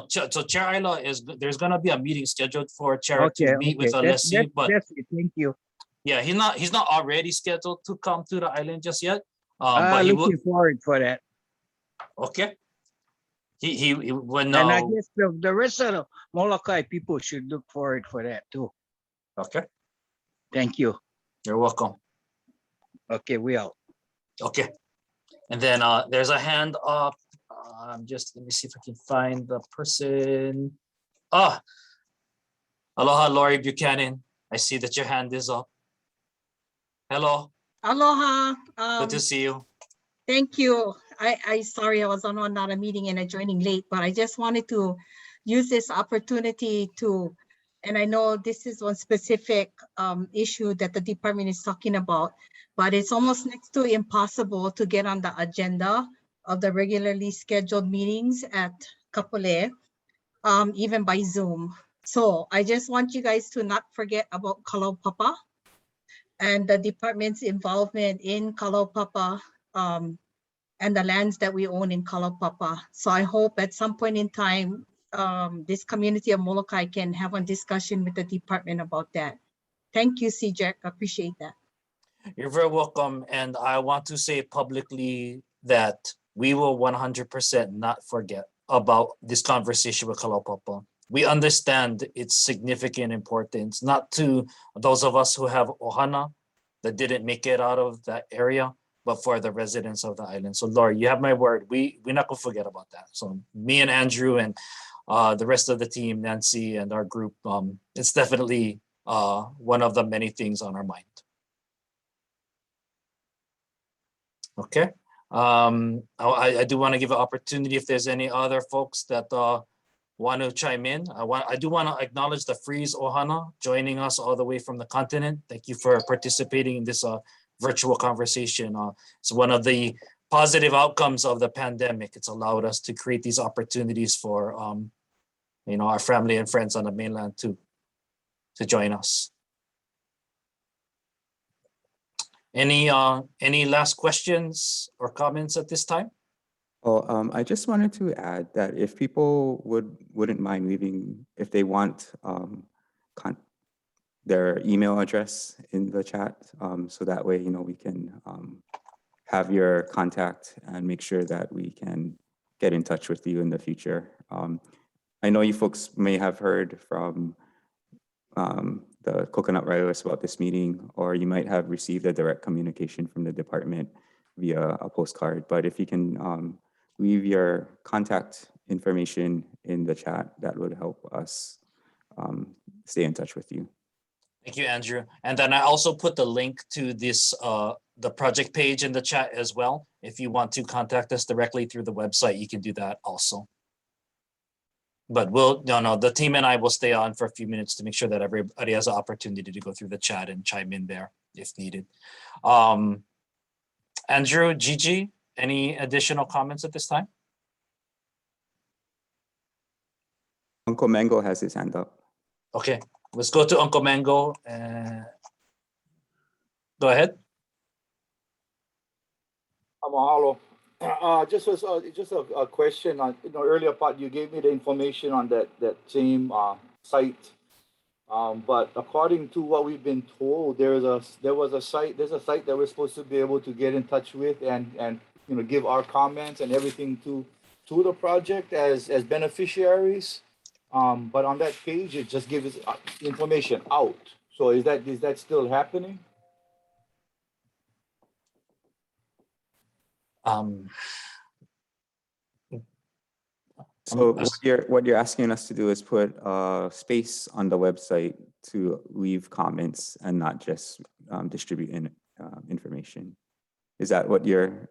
So Chair Ayla there's going to be a meeting scheduled for Chair to meet with a lessee, but thank you. Yeah, he's not already scheduled to come to the island just yet. But he looking forward for that. Okay. He when and I guess the rest of the Molokai people should look forward for that too. Okay. Thank you. You're welcome. Okay, we out. Okay. And then there's a hand up. Let me see if I can find the person. Aloha, Lori Buchanan. I see that your hand is up. Hello, Aloha. good to see you. Thank you. Sorry, I was on another meeting and I joining late, but I just wanted to use this opportunity to, and I know this is one specific issue that the department is talking about, but it's almost next to impossible to get on the agenda of the regularly scheduled meetings at Kapolei, even by Zoom. So I just want you guys to not forget about Kalaupapa and the department's involvement in Kalaupapa and the lands that we own in Kalaupapa. So I hope at some point in time, this community of Molokai can have a discussion with the department about that. Thank you, CJEC. I appreciate that. You're very welcome. And I want to say publicly that we will 100% not forget about this conversation with Kalaupapa. We understand its significant importance, not to those of us who have ohana that didn't make it out of that area, but for the residents of the island. So Laura, you have my word. We're not gonna forget about that. So me and Andrew and the rest of the team, Nancy and our group, it's definitely one of the many things on our mind. Okay. I do want to give an opportunity if there's any other folks that want to chime in. I do want to acknowledge the Freeze Ohana joining us all the way from the continent. Thank you for participating in this virtual conversation. It's one of the positive outcomes of the pandemic. It's allowed us to create these opportunities for our family and friends on the mainland to join us. Any last questions or comments at this time? Oh, I just wanted to add that if people wouldn't mind leaving, if they want their email address in the chat, so that way, we can have your contact and make sure that we can get in touch with you in the future. I know you folks may have heard from the Coconut Riders about this meeting, or you might have received a direct communication from the department via a postcard. But if you can leave your contact information in the chat, that would help us stay in touch with you. Thank you, Andrew. And then I also put the link to this, the project page in the chat as well. If you want to contact us directly through the website, you can do that also. But the team and I will stay on for a few minutes to make sure that everybody has an opportunity to go through the chat and chime in there if needed. Andrew, Gigi, any additional comments at this time? Uncle Mango has his hand up. Okay, let's go to Uncle Mango. Go ahead. Mahalo. Just a question on earlier part. You gave me the information on that same site, but according to what we've been told, there's a site that we're supposed to be able to get in touch with and give our comments and everything to the project as beneficiaries. But on that page, it just gives information out. So is that still happening? So what you're asking us to do is put space on the website to leave comments and not just distribute information. Is that what you're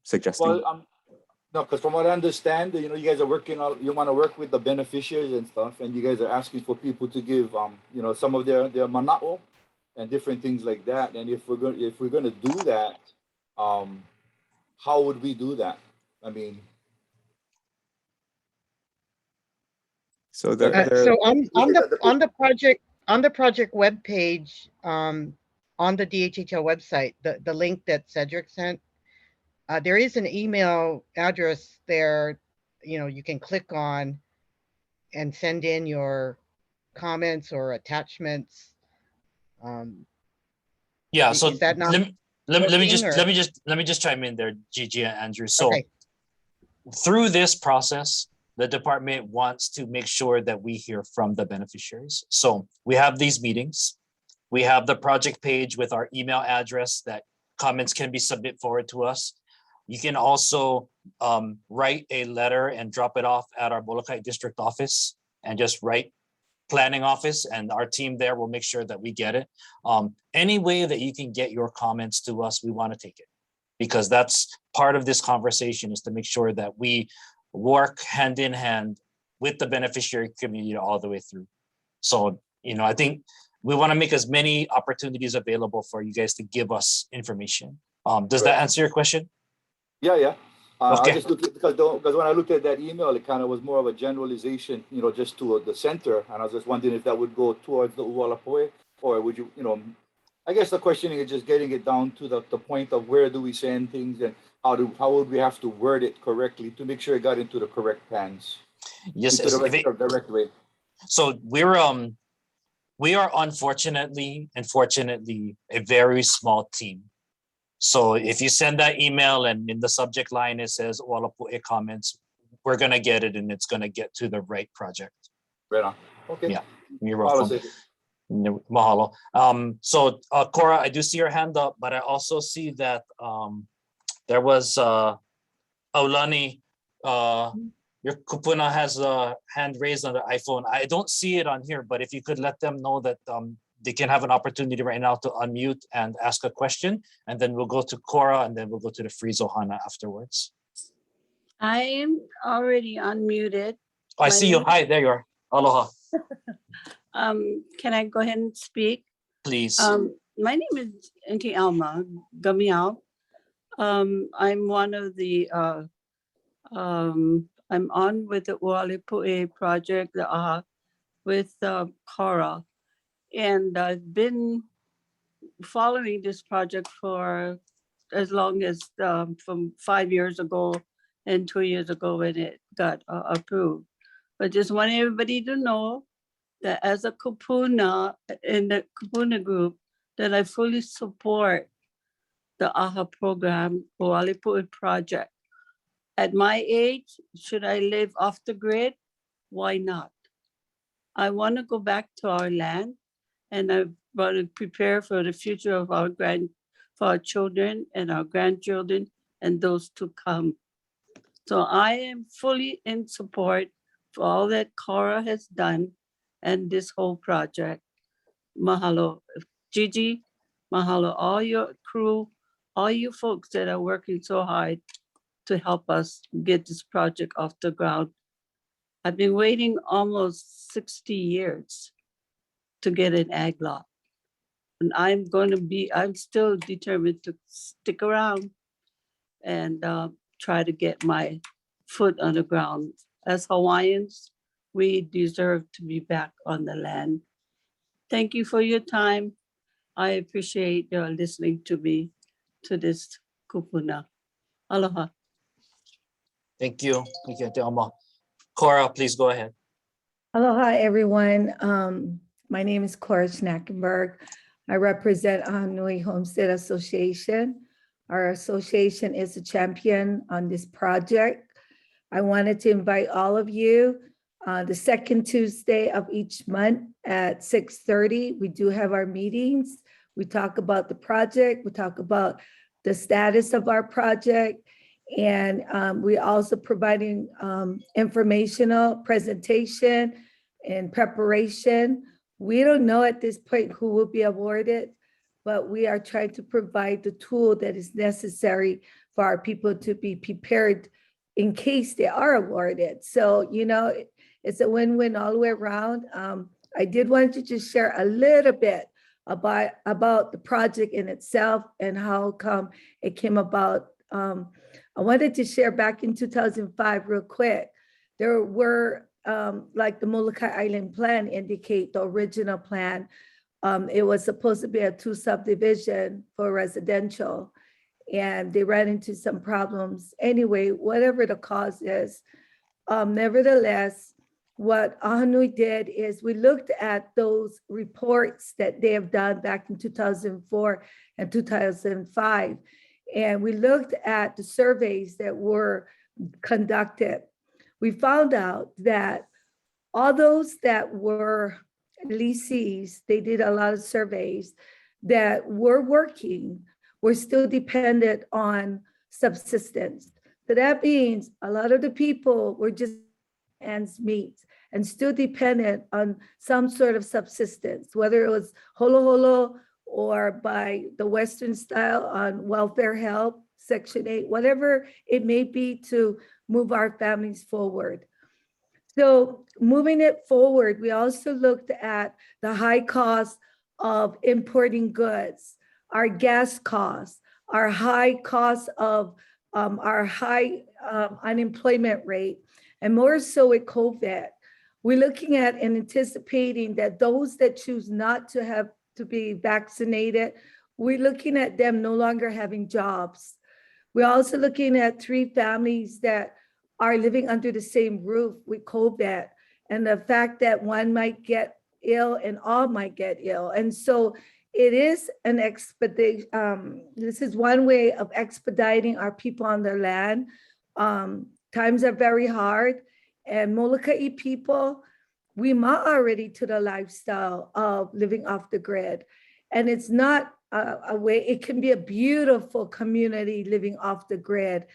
suggesting? Well, no, because from what I understand, you guys are working on, you want to work with the beneficiaries and stuff, and you guys are asking for people to give, some of their mana'o and different things like that. And if we're going to do that, how would we do that? I mean. So on the project webpage, on the DHHL website, the link that Cedric sent, there is an email address there, you can click on and send in your comments or attachments. Yeah, so is that not let me just chime in there, Gigi and Andrew. So through this process, the department wants to make sure that we hear from the beneficiaries. So we have these meetings. We have the project page with our email address that comments can be submitted forward to us. You can also write a letter and drop it off at our Molokai district office and just write planning office, and our team there will make sure that we get it. Any way that you can get your comments to us, we want to take it, because that's part of this conversation, is to make sure that we work hand in hand with the beneficiary community all the way through. So, I think we want to make as many opportunities available for you guys to give us information. Does that answer your question? Yeah. Okay. I just looked at, because when I looked at that email, it kind of was more of a generalization, just to the center. And I was just wondering if that would go towards the Ualapu, or would you, I guess the questioning is just getting it down to the point of where do we send things, and how would we have to word it correctly to make sure it got into the correct hands. Yes, into the direct way. So we are unfortunately and fortunately a very small team. So if you send that email and in the subject line it says Ualapu comments, we're gonna get it and it's gonna get to the right project. Right on. Okay. Yeah, you're welcome. Mahalo. Mahalo. So Cora, I do see your hand up, but I also see that there was Aulani, your kupuna has a hand raised on the iPhone. I don't see it on here, but if you could let them know that they can have an opportunity right now to unmute and ask a question, and then we'll go to Cora, and then we'll go to the Frizo Hana afterwards. I am already unmuted. Oh, I see you. Hi, there you are. Aloha. Can I go ahead and speak? Please. My name is Auntie Alma Gamiao. I'm one of the, I'm on with the Ualapu project with Cora. And I've been following this project for as long as from 5 years ago and 2 years ago when it got approved. But just want everybody to know that as a kupuna in the kupuna group, that I fully support the AHA program, Ualapu project. At my age, should I live off the grid? Why not? I want to go back to our land, and I want to prepare for the future of for our children and our grandchildren and those to come. So I am fully in support for all that Cora has done and this whole project. Mahalo, Gigi. Mahalo, all your crew, all you folks that are working so hard to help us get this project off the ground. I've been waiting almost 60 years to get an ag lot. And I'm still determined to stick around and try to get my foot on the ground. As Hawaiians, we deserve to be back on the land. Thank you for your time. I appreciate your listening to me, to this kupuna. Aloha. Thank you. Thank you, Auntie Alma. Cora, please go ahead. Aloha, everyone. My name is Cora Schnackenberg. I represent Hawaiian Homestead Association. Our association is a champion on this project. I wanted to invite all of you the second Tuesday of each month at 6:30. We do have our meetings. We talk about the project. We talk about the status of our project. And we also providing informational presentation and preparation. We don't know at this point who will be awarded, but we are trying to provide the tool that is necessary for our people to be prepared in case they are awarded. So, it's a win-win all the way around. I did want to just share a little bit about the project in itself and how come it came about. I wanted to share back in 2005 real quick. There were, like the Molokai Island plan indicate, the original plan, it was supposed to be a 2 subdivision for residential, and they ran into some problems. Anyway, whatever the cause is, nevertheless, what Ahanui did is we looked at those reports that they have done back in 2004 and 2005. And we looked at the surveys that were conducted. We found out that all those that were lessees, they did a lot of surveys that were working, were still dependent on subsistence. So that means a lot of the people were just ends meet and still dependent on some sort of subsistence, whether it was holo holo or by the Western style on welfare help, Section 8, whatever it may be to move our families forward. So moving it forward, we also looked at the high cost of importing goods, our gas costs, our high cost of our high unemployment rate, and more so with COVID. We're looking at and anticipating that those that choose not to have to be vaccinated, we're looking at them no longer having jobs. We're also looking at 3 families that are living under the same roof with COVID, and the fact that one might get ill and all might get ill. And so it is an expedition. This is one way of expediting our people on their land. Times are very hard, and Molokai people, we already to the lifestyle of living off the grid. And it's not a way, it can be a beautiful community living off the grid.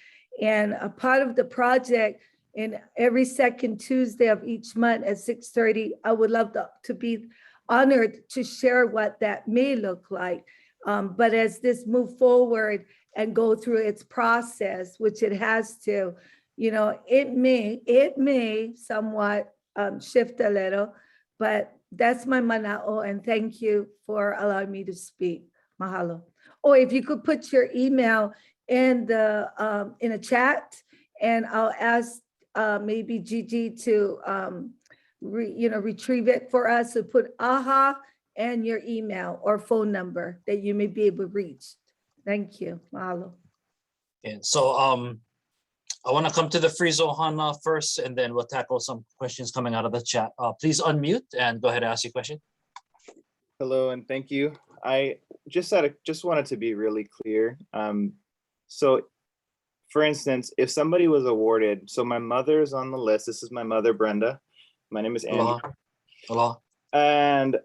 And a part of the project, in every second Tuesday of each month at 6:30, I would love to be honored to share what that may look like. But as this move forward and go through its process, which it has to, you know, it may somewhat shift a little, but that's my mana'o, and thank you for allowing me to speak. Mahalo. Oh, if you could put your email in a chat, and I'll ask maybe Gigi to retrieve it for us. So put AHA and your email or phone number that you may be able to reach. Thank you. Mahalo. And so I want to come to the free Zohana first, and then we'll tackle some questions coming out of the chat. Please unmute and go ahead and ask your question. Hello, and thank you. I just wanted to be really clear. So for instance, if somebody was awarded, so my mother is on the list. This is my mother, Brenda. My name is Andrew. Hello. And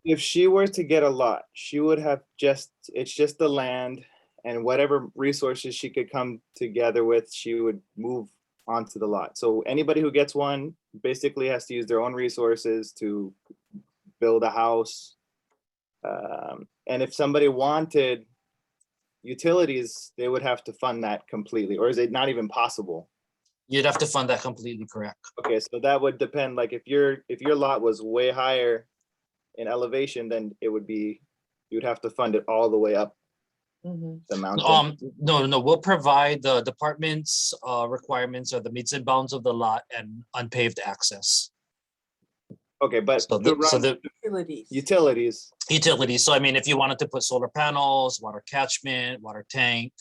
if she were to get a lot, she would have it's just the land and whatever resources she could come together with, she would move onto the lot. So anybody who gets one basically has to use their own resources to build a house. And if somebody wanted utilities, they would have to fund that completely, or is it not even possible? You'd have to fund that completely, correct? Okay, so that would depend. Like if your lot was way higher in elevation, then it would be, you'd have to fund it all the way up the mountain. No, we'll provide the department's requirements or the meets and bounds of the lot and unpaved access. Okay, but utilities. So I mean, if you wanted to put solar panels, water catchment, water tank,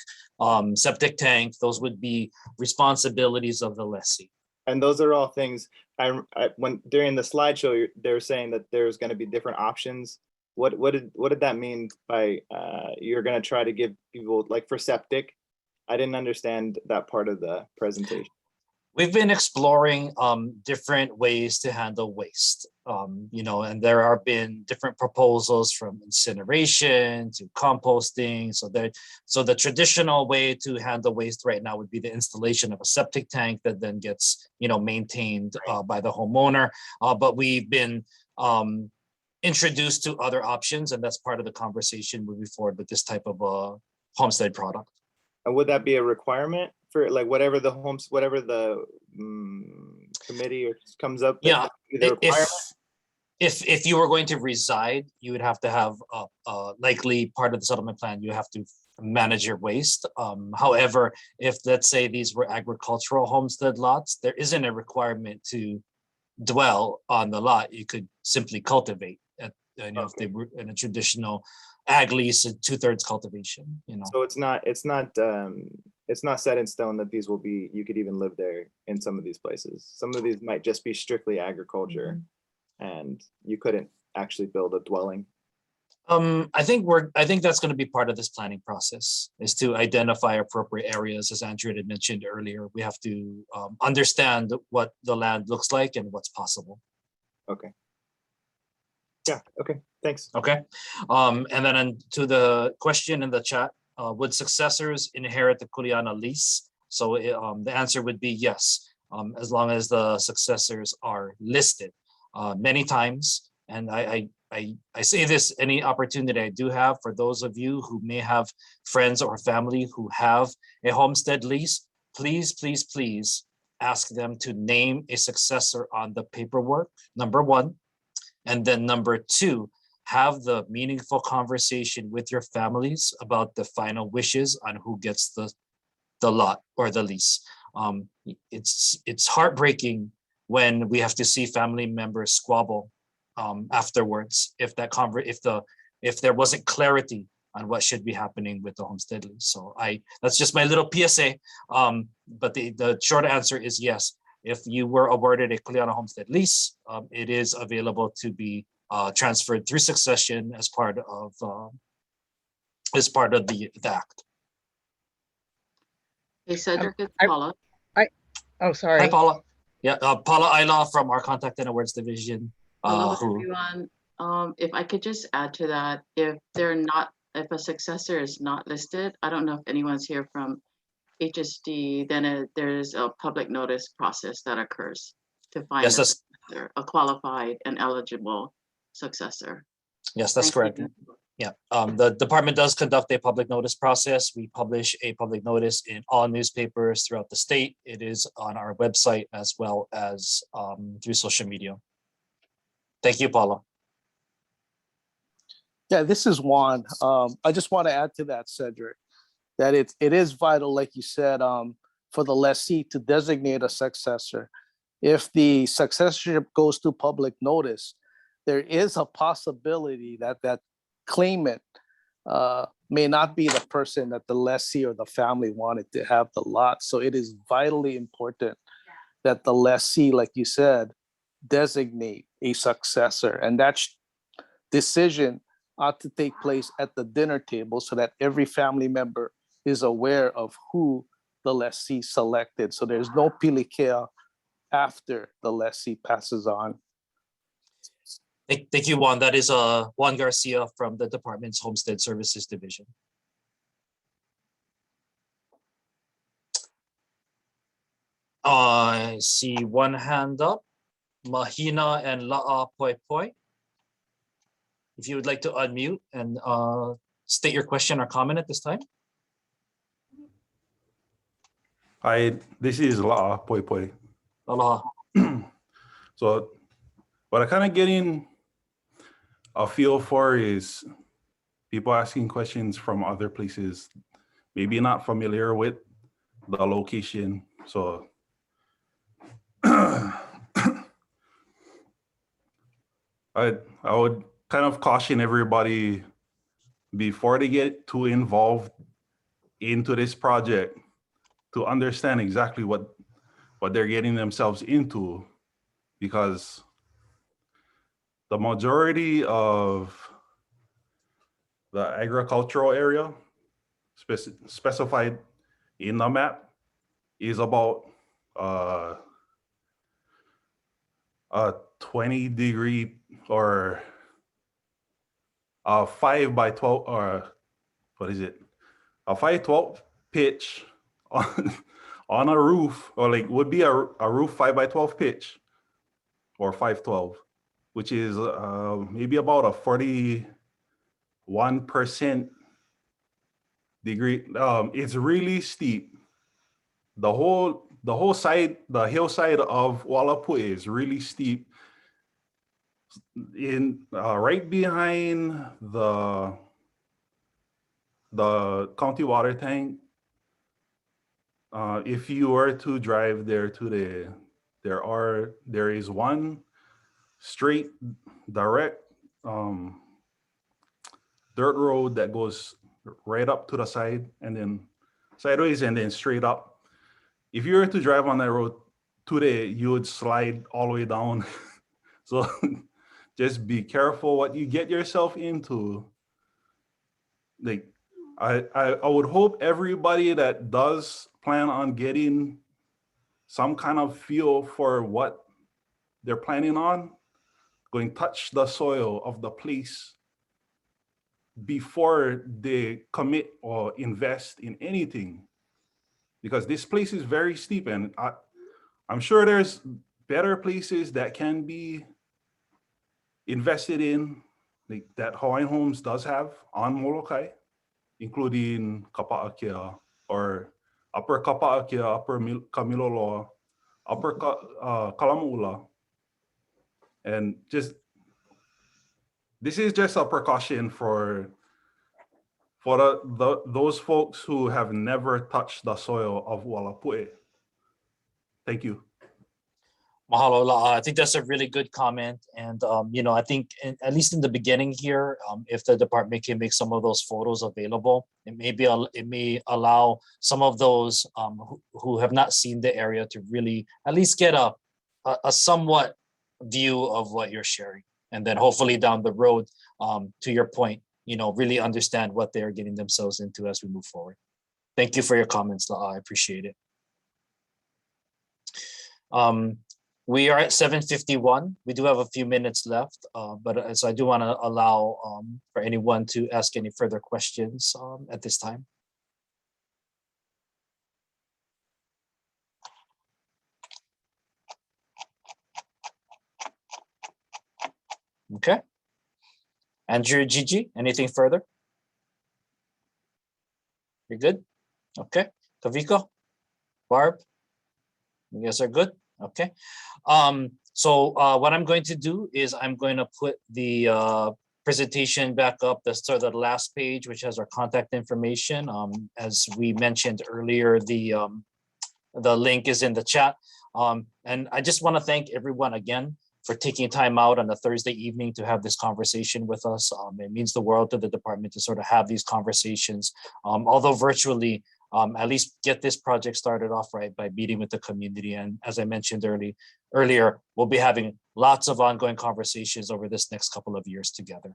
septic tank, those would be responsibilities of the lessee. And those are all things. When during the slideshow, they were saying that there's going to be different options. What did that mean by you're going to try to give people, like for septic? I didn't understand that part of the presentation. We've been exploring different ways to handle waste, and there have been different proposals from incineration to composting. So the traditional way to handle waste right now would be the installation of a septic tank that then gets, maintained by the homeowner. But we've been introduced to other options, and that's part of the conversation moving forward with this type of homestead product. And would that be a requirement for like whatever the committee comes up with? Yeah, if you were going to reside, you would have to have likely part of the settlement plan. You have to manage your waste. However, if let's say these were agricultural homestead lots, there isn't a requirement to dwell on the lot. You could simply cultivate. If they were in a traditional ag lease, 2/3 cultivation. So it's not set in stone that these will be. You could even live there in some of these places. Some of these might just be strictly agriculture, and you couldn't actually build a dwelling. I think that's going to be part of this planning process, is to identify appropriate areas. As Andrew had mentioned earlier, we have to understand what the land looks like and what's possible. Okay. Yeah, okay, thanks. Okay. And then to the question in the chat, would successors inherit the Kuleana lease? So the answer would be yes. as long as the successors are listed. Many times, and I say this any opportunity I do have for those of you who may have friends or family who have a homestead lease, please, please, please ask them to name a successor on the paperwork, number one. And then number two, have the meaningful conversation with your families about the final wishes on who gets the lot or the lease. It's heartbreaking when we have to see family members squabble afterwards if there wasn't clarity on what should be happening with the homestead lease. So that's just my little PSA. But the short answer is yes. If you were awarded a Kuleana Homestead lease, it is available to be transferred through succession as part of the act. Hey, Cedric, it's Paula. Oh, sorry. Hi, Paula. Yeah, Paula Ayla from our Contact and Awards Division. Hello, everyone. If I could just add to that, if a successor is not listed, I don't know if anyone's here from HSD, then there's a public notice process that occurs to find a qualified and eligible successor. Yes, that's correct. Yeah, the department does conduct a public notice process. We publish a public notice in all newspapers throughout the state. It is on our website as well as through social media. Thank you, Paula. Yeah, this is Juan. I just want to add to that, Cedric, that it is vital, like you said, for the lessee to designate a successor. If the successorship goes to public notice, there is a possibility that that claimant may not be the person that the lessee or the family wanted to have the lot. So it is vitally important that the lessee, like you said, designate a successor. And that decision ought to take place at the dinner table so that every family member is aware of who the lessee selected. So there's no pilikia after the lessee passes on. Thank you, Juan. That is Juan Garcia from the department's Homestead Services Division. I see one hand up, Mahina and La'a Poi Poi. If you would like to unmute and state your question or comment at this time. Hi, this is La'a Poi Poi. Aloha. So what I kind of getting a feel for is people asking questions from other places, maybe not familiar with the location. So I would kind of caution everybody before they get too involved into this project to understand exactly what they're getting themselves into, because the majority of the agricultural area specified in the map is about a 20-degree or a 5x12, or what is it? A 512 pitch on a roof, or like would be a roof 5x12 pitch or 512, which is maybe about a 41% degree. It's really steep. The whole side, the hillside of Ualapu is really steep. In right behind the county water tank, if you were to drive there today, there is one straight direct dirt road that goes right up to the side and then sideways and then straight up. If you were to drive on that road today, you would slide all the way down. So just be careful what you get yourself into. Like I would hope everybody that does plan on getting some kind of feel for what they're planning on, going to touch the soil of the place before they commit or invest in anything. Because this place is very steep, and I'm sure there's better places that can be invested in, like that Hawaiian Homes does have on Molokai, including Kapa'akea or Upper Kapa'akea, Upper Kamiloloa, Upper Kalamu'ula. And just, this is just a precaution for those folks who have never touched the soil of Ualapu. Thank you. Mahalo. I think that's a really good comment. And, I think at least in the beginning here, if the department can make some of those photos available, it may allow some of those who have not seen the area to really at least get a somewhat view of what you're sharing. And then hopefully down the road, to your point, really understand what they're getting themselves into as we move forward. Thank you for your comments, La'a. I appreciate it. We are at 7:51. We do have a few minutes left, but so I do want to allow for anyone to ask any further questions at this time. Okay. Andrew, Gigi, anything further? You're good? Okay. Kaviko, Barb, you guys are good? Okay. So what I'm going to do is I'm going to put the presentation back up, the last page, which has our contact information. As we mentioned earlier, the link is in the chat. And I just want to thank everyone again for taking time out on a Thursday evening to have this conversation with us. It means the world to the department to sort of have these conversations, although virtually, at least get this project started off right by meeting with the community. And as I mentioned earlier, we'll be having lots of ongoing conversations over this next couple of years together.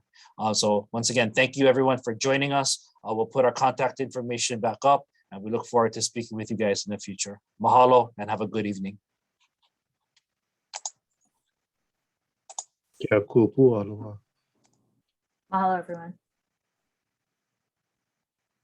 So once again, thank you everyone for joining us. We'll put our contact information back up and we look forward to speaking with you guys in the future. Mahalo and have a good evening. Mahalo, everyone.